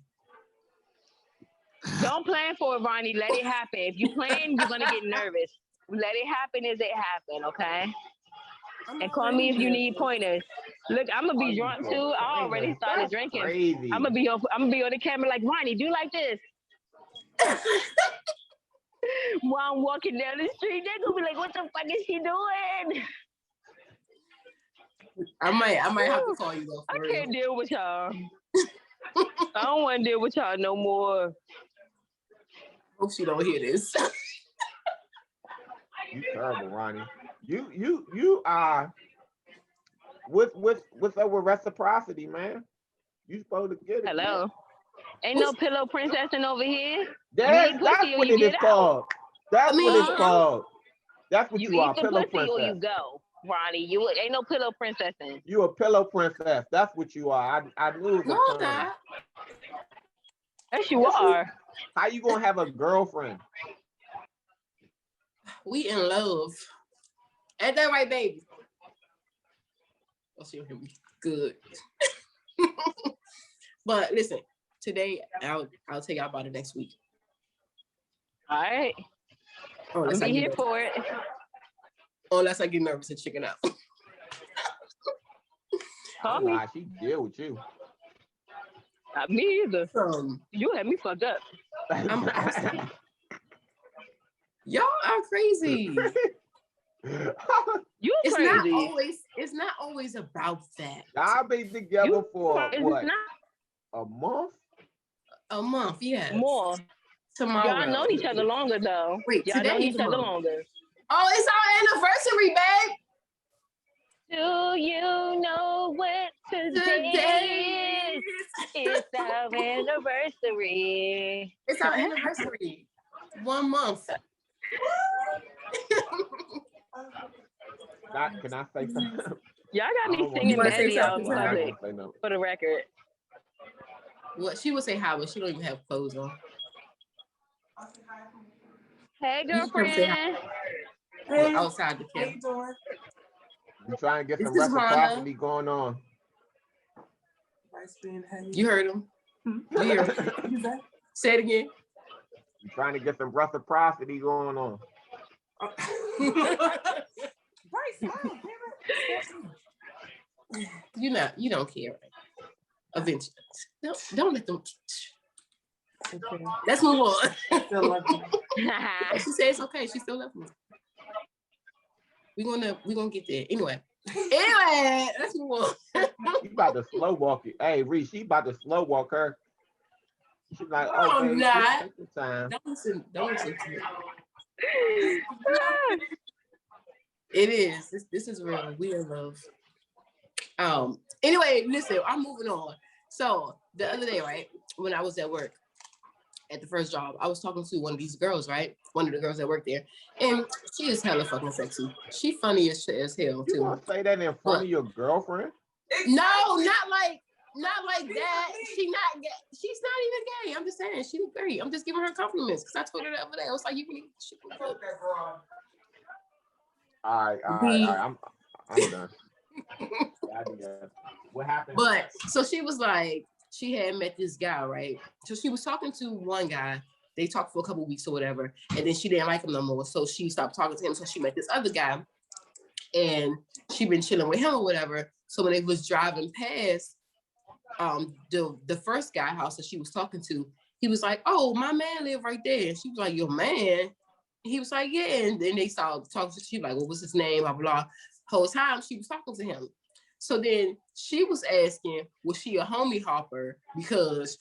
Don't plan for it, Ronnie. Let it happen. If you plan, you're gonna get nervous. Let it happen as it happen, okay? And call me if you need pointers. Look, I'm gonna be drunk too. I already started drinking. Crazy. I'm gonna be on the camera like Ronnie. Do like this. While I'm walking down the street, they're gonna be like, "What the fuck is she doing?" I might have to call you though. I can't deal with y'all. I don't want to deal with y'all no more. Hope she don't hear this. You terrible, Ronnie. You are with reciprocity, man. You supposed to get it. Hello. Ain't no pillow princessing over here. That's pussy or what you it is get called. That's what it's Uh-uh. called. That's what You you are, eat the pillow pussy or you princess. go, Ronnie. You ain't no pillow princessing. You a pillow princess. That's what you are. I knew it was No, a I'm term. not. Yes, you are. How you gonna have a girlfriend? We in love. Ain't that right, baby? Oh, she'll hear me. Good. But listen, today I'll tell y'all about it next week. All right. Unless I'll I be get here nervous. for it. Unless I get nervous and chicken out. Call Oh, me. nah, she deal with you. Not me either. Um, You had me fucked up. I'm awesome. Y'all are crazy. You It's crazy. not always about that. Y'all been together You for it's what? not A month? A month, yes. more. Tomorrow. Y'all known each other longer though. Wait, Y'all known today each is a other month. longer. Oh, it's our anniversary, babe. Do you know what today is? It's our anniversary. It's our anniversary. 1 month. Can I say something? Y'all got I me don't want singing You wanna to say Maddie out in something, Ty? I public, don't say no. for the record. Well, she would say hi, but she don't even have clothes on. Hey, You can come say hi. girlfriend. We're outside the camp. You trying to get This some is Hana. reciprocity going on. You heard him. You heard him. Say it again. You trying to get some reciprocity going on. You don't care. Eventually. Don't let them. Okay. Let's move on. She said it's okay. She still loves me. We're gonna get there. Anyway, let's move on. She about to slow walk it. Hey, Reese, she about to slow walk her. She's like, No, oh, I'm baby, not. take your time. Don't listen to me. It is. This is real. We in love. Anyway, listen, I'm moving on. So the other day, right, when I was at work at the first job, I was talking to one of these girls, right? One of the girls that work there. And she is hella fucking sexy. She funny as shit as hell, You too. want to say that in front of your girlfriend? No, not like that. She's not even gay. I'm just saying she was great. I'm just giving her compliments because I told her the other day. I was like, you really should look good. All right. I'm done. What happened? But so she was like, she had met this guy, right? So she was talking to one guy. They talked for a couple weeks or whatever, and then she didn't like him no more. So she stopped talking to him. So she met this other guy, and she been chilling with him or whatever. So when they was driving past the first guy house that she was talking to, he was like, "Oh, my man live right there." And she was like, "Your man?" He was like, "Yeah." And then they started talking to, she was like, "Well, what's his name?" Blah, blah. Whole time she was talking to him. So then she was asking, was she a homie hopper? Because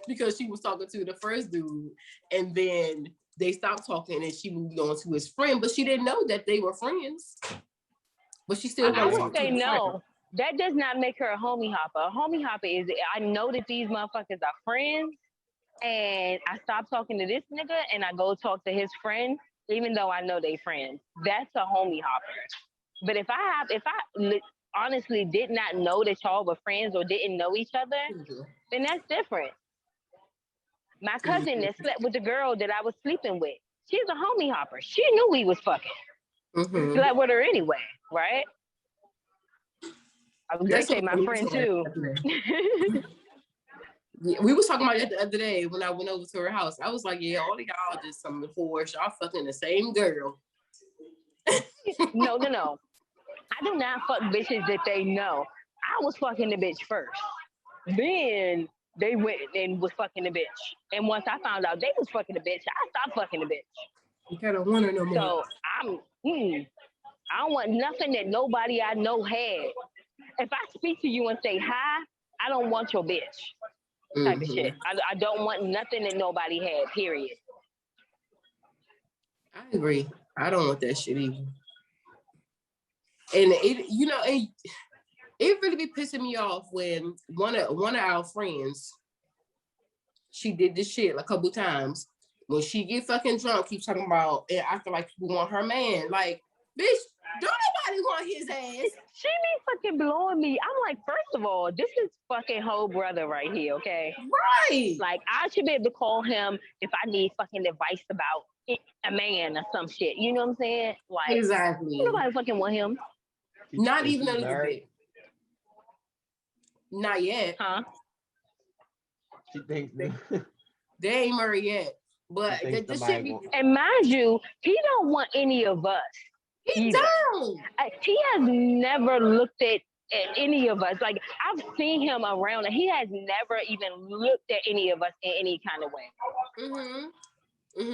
because she was talking to the first dude, and then they stopped talking and she moved on to his friend, but she didn't know that they were friends. But she still I gotta would talk to say the no. friend. That does not make her a homie hopper. A homie hopper is, I know that these motherfuckers are friends, and I stop talking to this nigga and I go talk to his friend, even though I know they friends. That's a homie hopper. But if I honestly did not know that y'all were friends or didn't know each other, then that's different. My cousin that slept with the girl that I was sleeping with, she's a homie hopper. She knew we was fucking. Slept with her anyway, right? I was gonna say my friend too. Yeah, we was talking about that the other day when I went over to her house. I was like, yeah, all of y'all just some whores. Y'all fucking the same girl. No. I do not fuck bitches that they know. I was fucking the bitch first. Then they went and was fucking the bitch. And once I found out they was fucking the bitch, I stopped fucking the bitch. You kind of want her no more. So I don't want nothing that nobody I know had. If I speak to you and say hi, I don't want your bitch type of shit. I don't want nothing that nobody had, period. I agree. I don't want that shit either. And it really be pissing me off when one of our friends, she did this shit a couple times. When she get fucking drunk, keep talking about and acting like people want her man. Like, bitch, don't nobody want his ass. She be fucking blowing me. I'm like, first of all, this is fucking whole brother right here, okay? Right. Like, I should be able to call him if I need fucking advice about a man or some shit. You know what I'm saying? Like, exactly. Nobody fucking want him. Not even a little bit. Not yet. Huh? She thinks they ain't married yet. But this shit be... And mind you, he don't want any of us. He don't. He has never looked at at any of us. Like I've seen him around, and he has never even looked at any of us in any kind of way.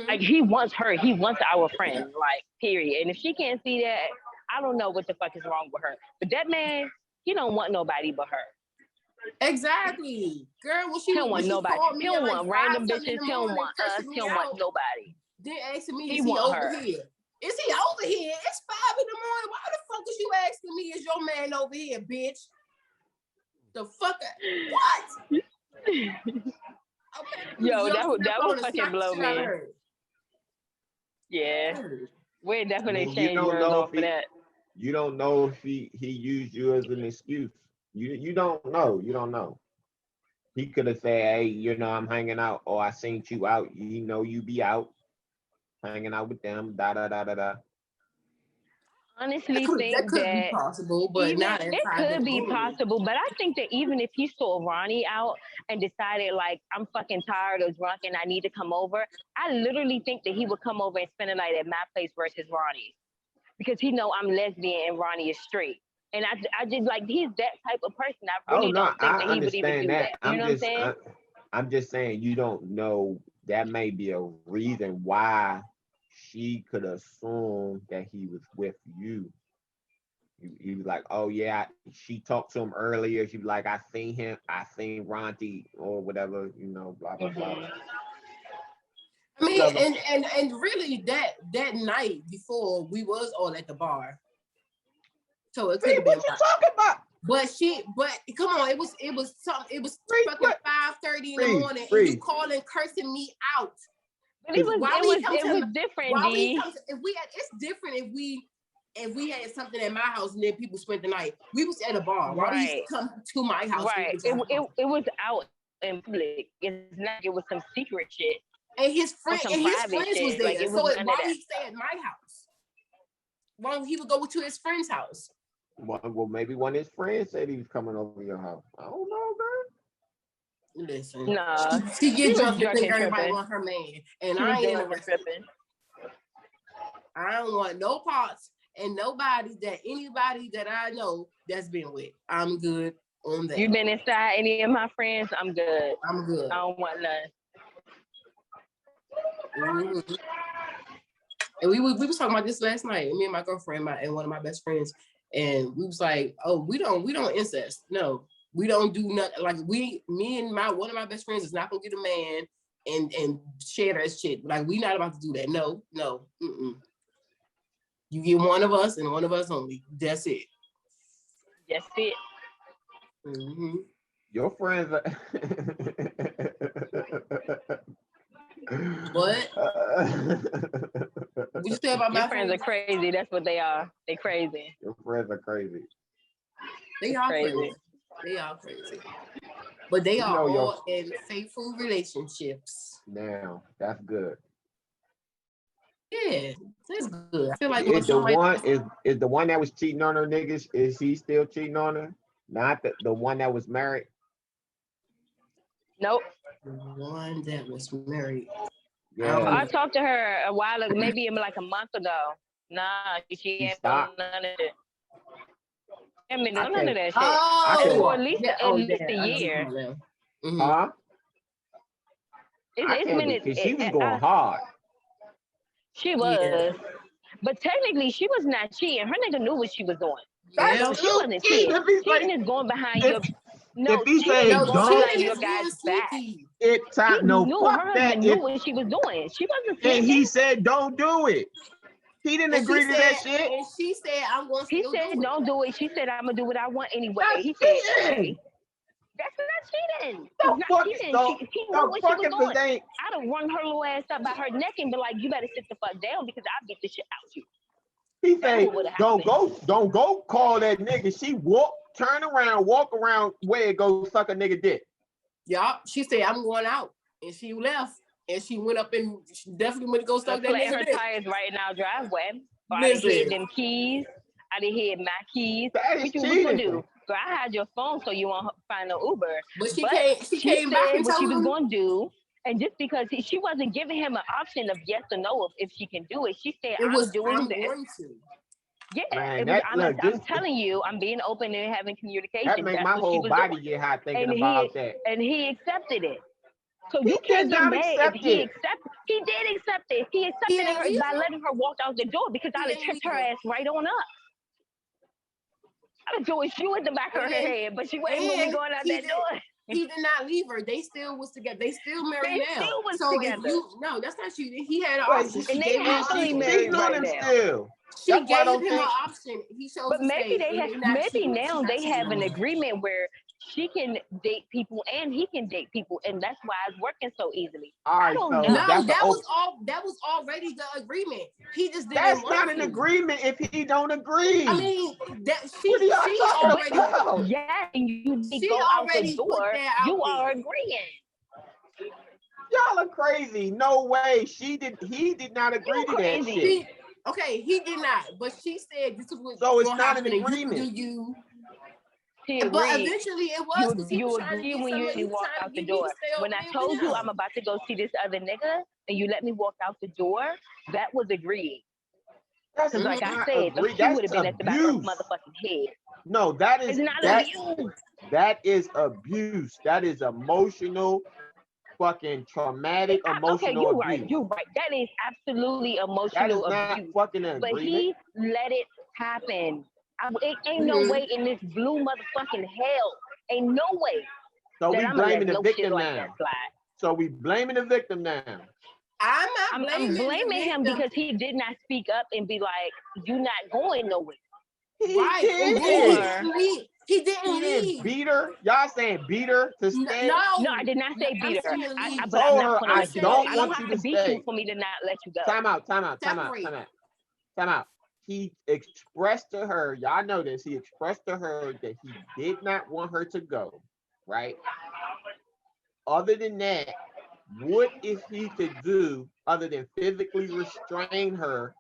Like he wants her. He wants our friend. Like period. And if she can't see that, I don't know what the fuck is wrong with her. But that man, he don't want nobody but her. Exactly, girl. He don't want nobody. He don't want random bitches. He don't want us. He don't want nobody. Then asking me, He is he want over her. here? Is he over here? It's 5 in the morning. Why the fuck is you asking me? Is your man over here, bitch? The fuck? What? Okay, yo, that would fucking blow me. Yeah, we're definitely changing yours off for that. You don't know if he used you as an excuse. You don't know. You don't know. He could have said, hey, you know, I'm hanging out, or I seen you out. You know, you be out hanging out with them. Da da da da da. Honestly, that could be possible, but not it could be possible. But I think that even if he saw Ronnie out and decided like I'm fucking tired or drunk and I need to come over, I literally think that he would come over and spend the night at my place versus Ronnie's, because he know I'm lesbian and Ronnie is straight. And I just like he's that type of person. I really don't think that he would even do that. You know what I'm saying? I'm just saying you don't know. That may be a reason why she could assume that he was with you. He was like, oh yeah, she talked to him earlier. She was like, I seen Ronti or whatever, you know, blah blah blah. I mean, and really that night before we was all at the bar. So it could have been what you talking about? But come on, it was fucking 5:30 in the morning, and you calling cursing me out. But it was different, it's different if we had something at my house and then people spent the night. We was at a bar. Why would you come to my house? Right. It was out in public. It's not. It was some secret shit. And his friends was there. Like, so why would he stay at my house? Why would he would go to his friend's house? Well, maybe one of his friends said he was coming over your house. I don't know, girl. Listen, nah, she get drunk and think everybody want her man, and I ain't interested. I don't want no parts and anybody that I know that's been with. I'm good on that. You been inside any of my friends? I'm good. I'm good. I don't want none. Mm-hmm. And we was talking about this last night. Me and my girlfriend and one of my best friends, and we was like, oh, we don't incest. No. We don't do nothing. Like me and one of my best friends is not gonna get a man and share that shit. Like we not about to do that. No. Mm-mm. You get one of us and one of us only. That's it. That's it. Mm-hmm. Your friends are... What? What you say about my friends? Are crazy. That's what they are. They crazy. Your friends are crazy. They are crazy. They are crazy. But they are all in faithful relationships. Now, that's good. Yeah, that's good. I feel like is the one that was cheating on her niggas, is he still cheating on her? Not the one that was married? Nope. The one that was married. Yeah. I talked to her a while ago, maybe like a month ago. Nah, she ain't done none of it. I mean, none of that shit. For at least a year. Mm-hmm. Huh? It's been she was going hard. She was. Yeah. But technically, she was not cheating. Her nigga knew what she was doing. Yeah. She wasn't cheating. Cheating is going behind your... No, if he said behind your guy's back. Fuck that. Her knew what she was doing. She wasn't cheating. And he said, don't do it. He didn't agree to that shit. And she said, I'm going to He said, don't do it. She said, I'm going to do what I want anyway. He said, okay. That's not cheating. It's not cheating. She knew what she was doing. I'd have run her little ass up by her neck and be like, you better sit the fuck down because I'll get this shit out you. He said, don't go call that nigga. She walk around where it goes suck a nigga dick. Yeah, she said, I'm going out. And she left. And she went up and she definitely went to go suck that nigga dick. Her tires right in our driveway. I done hid them keys. I done hid my keys. What you gonna do? So I had your phone so you won't find no Uber. But she came back and what she told was him. going to do. And just because she wasn't giving him an option of yes or no if she can do it, she said, I'm doing this. Yeah, Man, it was. I'm this telling you, I'm being open and having that communication. make That's my what she whole was body doing, get hot thinking and about that. he accepted it. So He you did can't get not mad if accept he it. accepted. He did accept it. He He accepted ain't her leave by her. letting her walk out the door because He I'd have ain't tripped leave her her. ass right on up. I'd have threw a shoe at the back of her And head, but she wasn't gonna be going out that door. he did not leave her. They still was together. They still married They now. still was So if together, you no, that's not you. He had an Wait, option. she, She and they gave him an and happily she's option. married cheating on right him now. still. She That's why I gave don't him an think. option. He chose But to stay. maybe they have an agreement where she can date people and he can date people, and that's why it's working so easily. All I right, don't so know. No, that's that was all. That was already the agreement. He just didn't that's want not an to. agreement if he don't agree. I mean, that What are y'all she talking already about? Yeah, and you she go out the already put door, that out you there. are agreeing. Y'all are crazy. No way. He did not agree to that crazy. shit. Okay, he did not, but she said this is what's So it's gonna not an happen, and you agreement. do you. He But agreed. eventually it was because he was trying to agree get when some. you He let me was walk trying out to the get me door. to stay When over I there told with you him. I'm about to go see this other nigga, and you let me walk out the door, that was agreed. That's Because like I not said, agree. she That's would have been at the back of her abuse. motherfucking head. No, that is It's not that. abuse. That is abuse. That is emotional, fucking traumatic Okay, emotional you're right. abuse. You're right. That is absolutely That is emotional not abuse. fucking an But agreement. he let it happen. It ain't no way in this blue motherfucking hell. Ain't no way So that we I'm gonna let blaming the no shit victim like now. that slide. So we blaming the victim now. I'm I'm blaming him the because he did not speak up and be like, "You not going nowhere." He right, and then he did. didn't leave. He didn't He didn't leave. beat her. Y'all saying beat her to stay? No, I did not say I'm beat her. saying leave. But I'm Told not her gonna I let you go. don't I don't want have you to to beat stay. you for me to not let you go. Time out. Separate. Time out. He expressed to her, y'all know this, he expressed to her that he did not want her to go, right? Other than that, what is he to do other than physically restrain her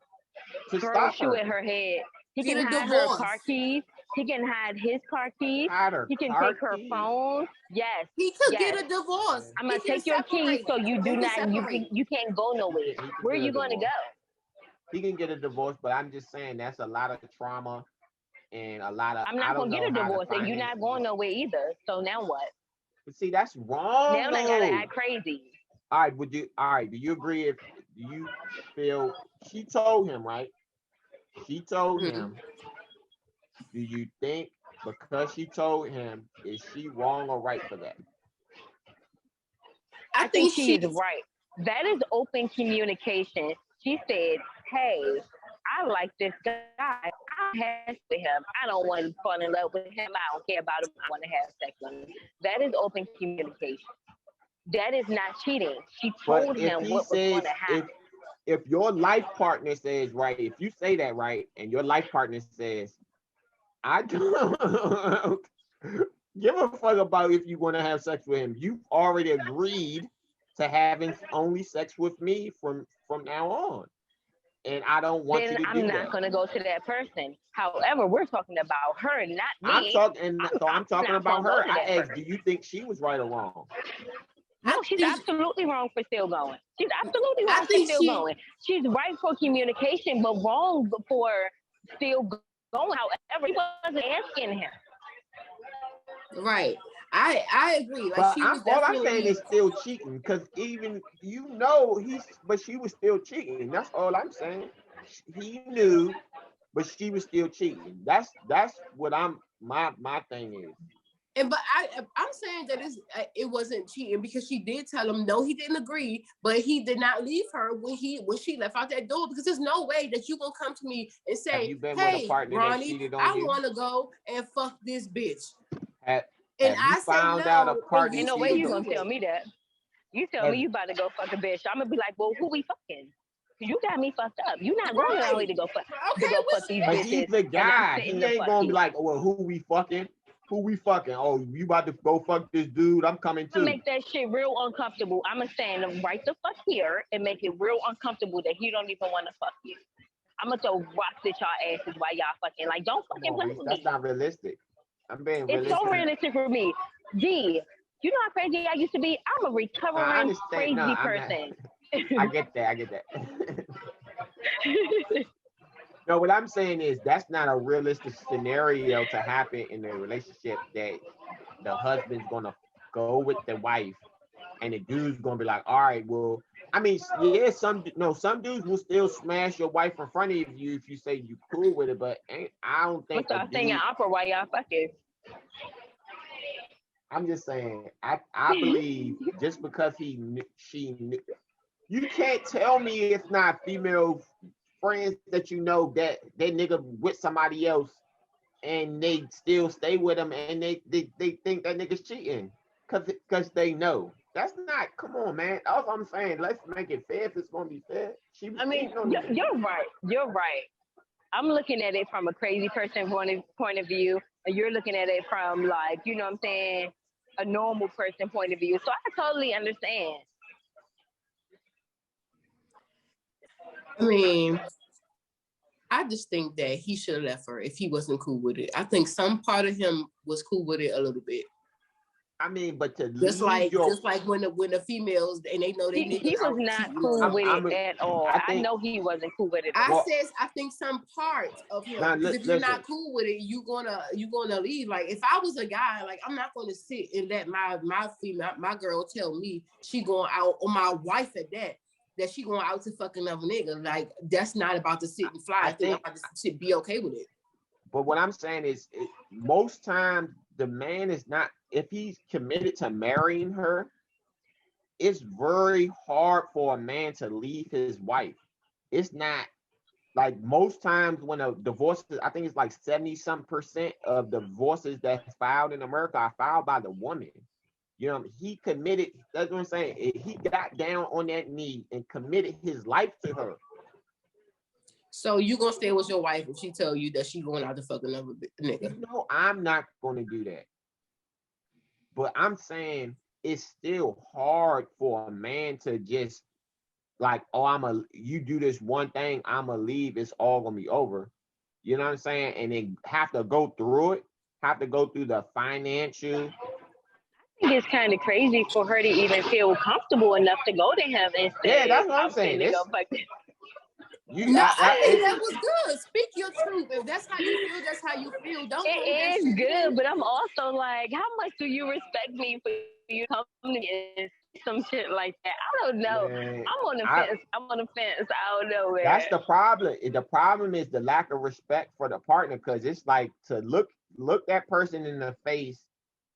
to Throw a stop shoe her? at her head. He Get can a hide her divorce. car keys. He can hide his car keys. Hide her He can car take her keys? phone. Yes. He could Yes. get a divorce. I'm He gonna can take your keys separate. so you do They can not separate. you can't go nowhere. He can Where are get a you gonna divorce. go? He can get a divorce, but I'm just saying that's a lot of trauma and a lot of I'm I not don't gonna get know a how the divorce and you're not finances. going nowhere either. So now what? But see, that's wrong Now they gotta though. act crazy. All right, do you agree if do you feel she told him, right? She told him, do you think because she told him, is she wrong or right for that? I think she is right. That is open communication. She said, "Hey, I like this guy. I have with him. I don't want to fall in love with him. I don't care about him. I want to have sex with him." That is open communication. That is not cheating. She But told if him he what was says going to happen. if your life partner says right, if you say that right, and your life partner says, I don't give a fuck about if you want to have sex with him. You've already agreed to having only sex with me from now on. And I don't want Then you to I'm do not that. going to go to that person. However, we're talking about her, not me. I'm talking not about gonna go her. to I that asked, person. do you think she was right or wrong? No, she's absolutely wrong for still going. She's absolutely wrong for still going. She's right for communication, but wrong for still going. However, he wasn't asking him. Right. I agree. Like But she was all I'm saying definitely is still cheating, because even but she was still cheating. That's all I'm saying. He knew, but she was still cheating. That's what my thing is. but I'm saying that it wasn't cheating because she did tell him no, he didn't agree, but he did not leave her when she left out that door, because there's no way that you gonna come to me and Have say, you been with a hey, partner that Ronnie, cheated on I you? want to go and fuck this bitch. Have And you I say found out a no, and partner Ain't you no way still you cheated? gonna do tell it. me that. You tell me you about to go fuck a bitch. I'm gonna be like, well, who we fucking? You got me fucked up. You not going around to go fuck these But bitches. he's the And I'm guy. sitting He the ain't fuck gonna be here. like, well, who we fucking? Oh, you about to go fuck this dude? I'm coming I'm gonna too. make that shit real uncomfortable. I'm gonna stand right the fuck here and make it real uncomfortable that he don't even want to fuck you. I'm gonna throw rocks at y'all asses while y'all fucking. Like, don't Come fucking on, play Reese. with That's me. not realistic. I'm being It's realistic. so realistic for me. G, you know how crazy I used to be? I'm a I recovering understand. crazy No, I'm not. person. I get that. No, what I'm saying is that's not a realistic scenario to happen in a relationship that the husband's gonna go with the wife and the dude's gonna be like, all right, well, I mean, yeah, some dudes will still smash your wife in front of you if you say you cool with it, but I don't I'm think a start singing dude. opera while y'all fucking. I'm just saying, I believe just because you can't tell me it's not female friends that you know that nigga with somebody else and they still stay with him and they think that nigga's cheating because they know. That's not, come on, man. That's what I'm saying. Let's make it fair if it's gonna be fair. She was I mean, cheating on me. you're right. You're right. I'm looking at it from a crazy person point of view, and you're looking at it from like, you know what I'm saying, a normal person point of view. So I totally understand. I mean, I just think that he should have left her if he wasn't cool with it. I think some part of him was cool with it a little bit. I mean, but to Just leave your like when the females and they know they He niggas was out not cheating cool on them. with it at all. I I think, know he wasn't cool with it at I all. says I think some parts of him, now, because if you're listen, not cool with it, you gonna leave. Like if I was a guy, like I'm not gonna sit and let my girl tell me she going out, or my wife at that she going out to fuck another nigga. Like that's not about to sit and fly. I think I'm about to sit, be okay with it. but what I'm saying is, most times the man is not, if he's committed to marrying her, it's very hard for a man to leave his wife. It's not like most times when a divorce, I think it's like 70% of divorces that's filed in America are filed by the woman. You know, he committed, that's what I'm saying. He got down on that knee and committed his life to her. So you gonna stay with your wife if she tell you that she going out to fuck another nigga? No, I'm not gonna do that. But I'm saying it's still hard for a man to just like, oh, you do this one thing, I'ma leave, it's all gonna be over. You know what I'm saying? And then have to go through it, have to go through the financial. I think it's kind of crazy for her to even feel comfortable enough to go to him and Yeah, say, that's what I'm I'm saying. finna go fuck. No, I think that was good. Speak your truth. If that's how you feel, that's how you feel. Don't hold that It is shit good, in. but I'm also like, how much do you respect me for you to come to me and some shit like that? I don't know. Man, I'm on the fence. I'm on the fence. I don't know, man. that's the problem. The problem is the lack of respect for the partner, because it's like to look that person in the face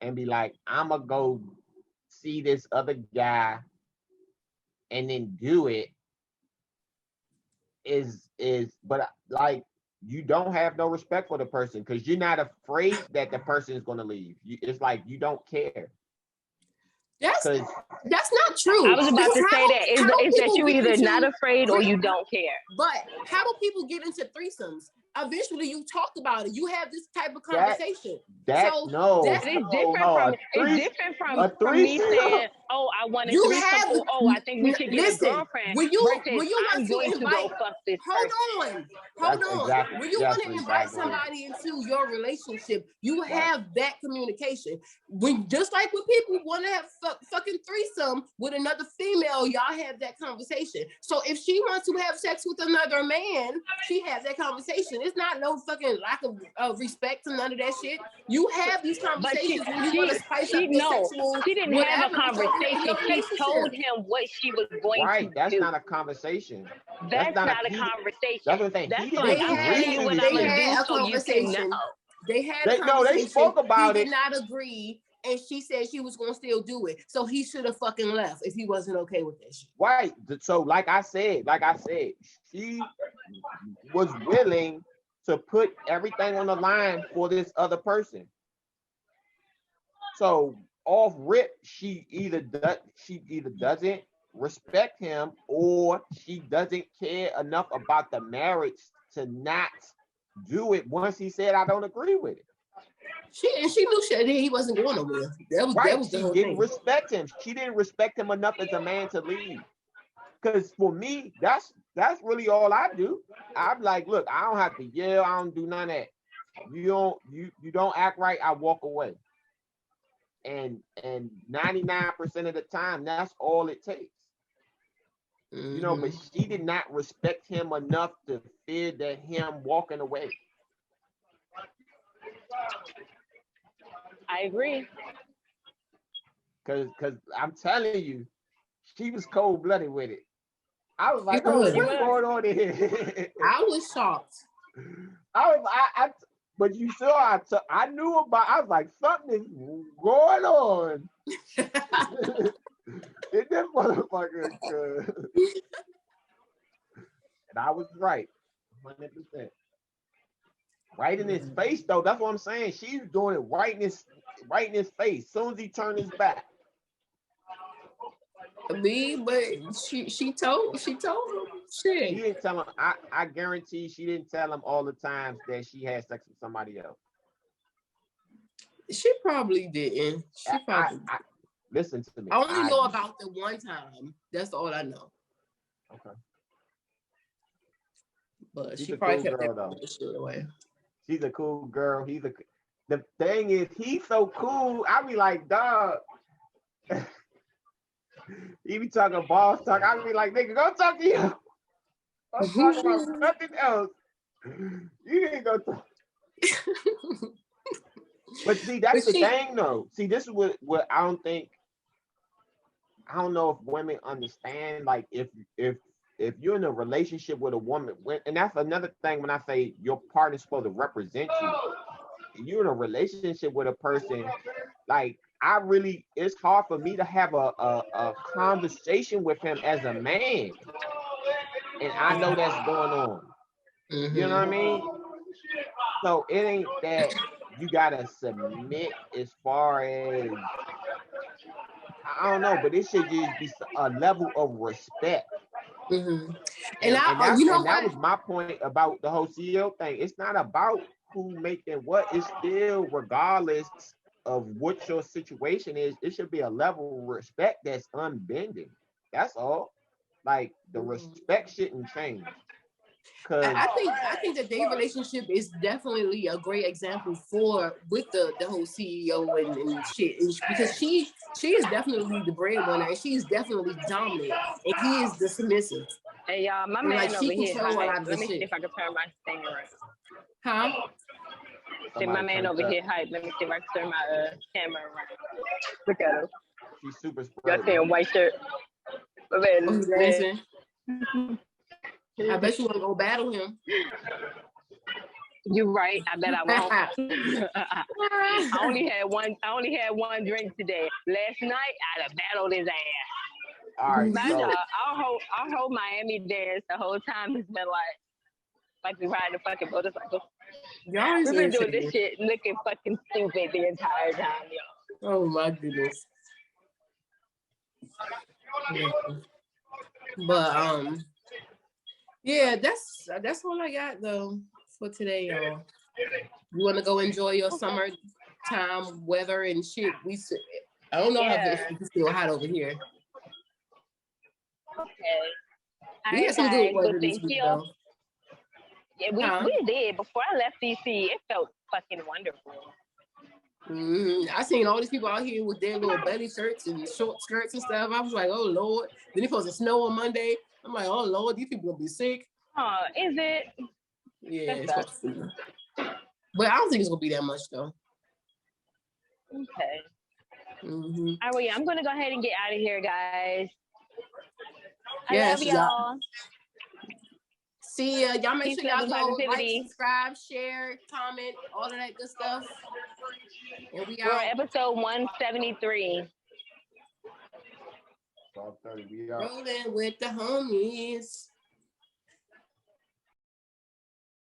and be like, I'ma go see this other guy and then do it but like you don't have no respect for the person because you're not afraid that the person is going to leave. It's like you don't care. That's not true. I was about to say that is that you either not afraid or you don't care. But how do people get into threesomes? Eventually, you talk about it. You have this type of conversation. It's different from me saying, "Oh, I want a threesome," or "Oh, I think we should get a girlfriend." When you I'm going to go fuck this person. Hold on. Exactly, when you want to invite somebody into your relationship, you have that communication. When just like when people want to have fucking threesome with another female, y'all have that conversation. So if she wants to have sex with another man, she has that conversation. It's not no fucking lack of respect and none of that shit. You have these conversations when you want to spice up your sexual. She didn't have a conversation. She told him what she was going to do. That's not a conversation. That's not a conversation. That's what I'm saying. That's like, I'm telling you what I'm gonna do so you can know. They had a conversation. They spoke about he did not agree, and she said she was gonna still do it. So he should have fucking left if he wasn't okay with that shit. Right. So like I said, she was willing to put everything on the line for this other person. So off rip, she either doesn't respect him or she doesn't care enough about the marriage to not do it once he said I don't agree with it. She knew he wasn't going nowhere. That was the whole thing. She didn't respect him. She didn't respect him enough as a man to leave. Because for me, that's really all I do. I'm like, look, I don't have to yell. I don't do none of that. You don't act right. I walk away. And 99% of the time, that's all it takes. Mm-hmm. You know, but she did not respect him enough to feared that him walking away. I agree. Cause I'm telling you, she was cold-blooded with it. I was like, It oh, was. what's going on here? I was shocked. But you saw, I knew about. I was like, something is going on in this motherfucker. And I was right, 100%. Right in his face, though. That's what I'm saying. She's doing it right in his face. As soon as he turned his back. Me, but she told him. She Shit. didn't tell him. I guarantee she didn't tell him all the times that she had sex with somebody else. She probably didn't. Listen to me. I only know about the one time. That's all I know. Okay. But She's she a probably cool kept girl, that though. shit away. She's a cool girl. The thing is, he's so cool. I be like, dog. He be talking boss talk. I be like, nigga, go talk to you. I'm talking about nothing else. You didn't go talk. But see, that's the thing, though. See, this is what I don't know if women understand. Like, if you're in a relationship with a woman, and that's another thing when I say your partner's supposed to represent you. If you're in a relationship with a person, like, it's hard for me to have a conversation with him as a man. And I know that's going on. Mm-hmm. You know what I mean? So it ain't that you gotta submit as far as, I don't know, but it should just be a level of respect. Mm-hmm. And that was my point about the whole CEO thing. It's not about who making what. It's still, regardless of what your situation is, it should be a level of respect that's unbending. That's all. Like, the respect shouldn't change. I think that their relationship is definitely a great example with the whole CEO and shit, because she is definitely the breadwinner and she is definitely dominant and he is the submissive. Hey y'all, my man over here. Let me see if I can turn my thing around. Huh? See, my man over here hype. Let me see if I can turn my camera around. Look at him. She's super spread. Y'all seeing white shirt? My man. I bet you want to go battle him. You're right. I bet I won't. I only had one drink today. Last night I'd have battled his ass. All right, our whole Miami dance the whole time has been like we riding a fucking motorcycle. We've been doing this shit looking fucking stupid the entire time, y'all. Oh my goodness. But yeah, that's all I got though for today, y'all. You want to go enjoy your summertime weather and shit? I don't know if it's still hot over here. Okay. We had some good weather this week, though. Yeah, we did. Before I left DC, it felt fucking wonderful. I seen all these people out here with their little belly shirts and short skirts and stuff. I was like, oh Lord. Then it supposed to snow on Monday. I'm like, oh Lord, these people gonna be sick. Oh, is it? Yeah, but I don't think it's gonna be that much though. Okay. All right, well, yeah, I'm gonna go ahead and get out of here, guys. I love y'all. See ya. Y'all make sure y'all go like, subscribe, share, comment, all of that good stuff. And we're on episode 173. Soft30, we out. Rolling with the homies.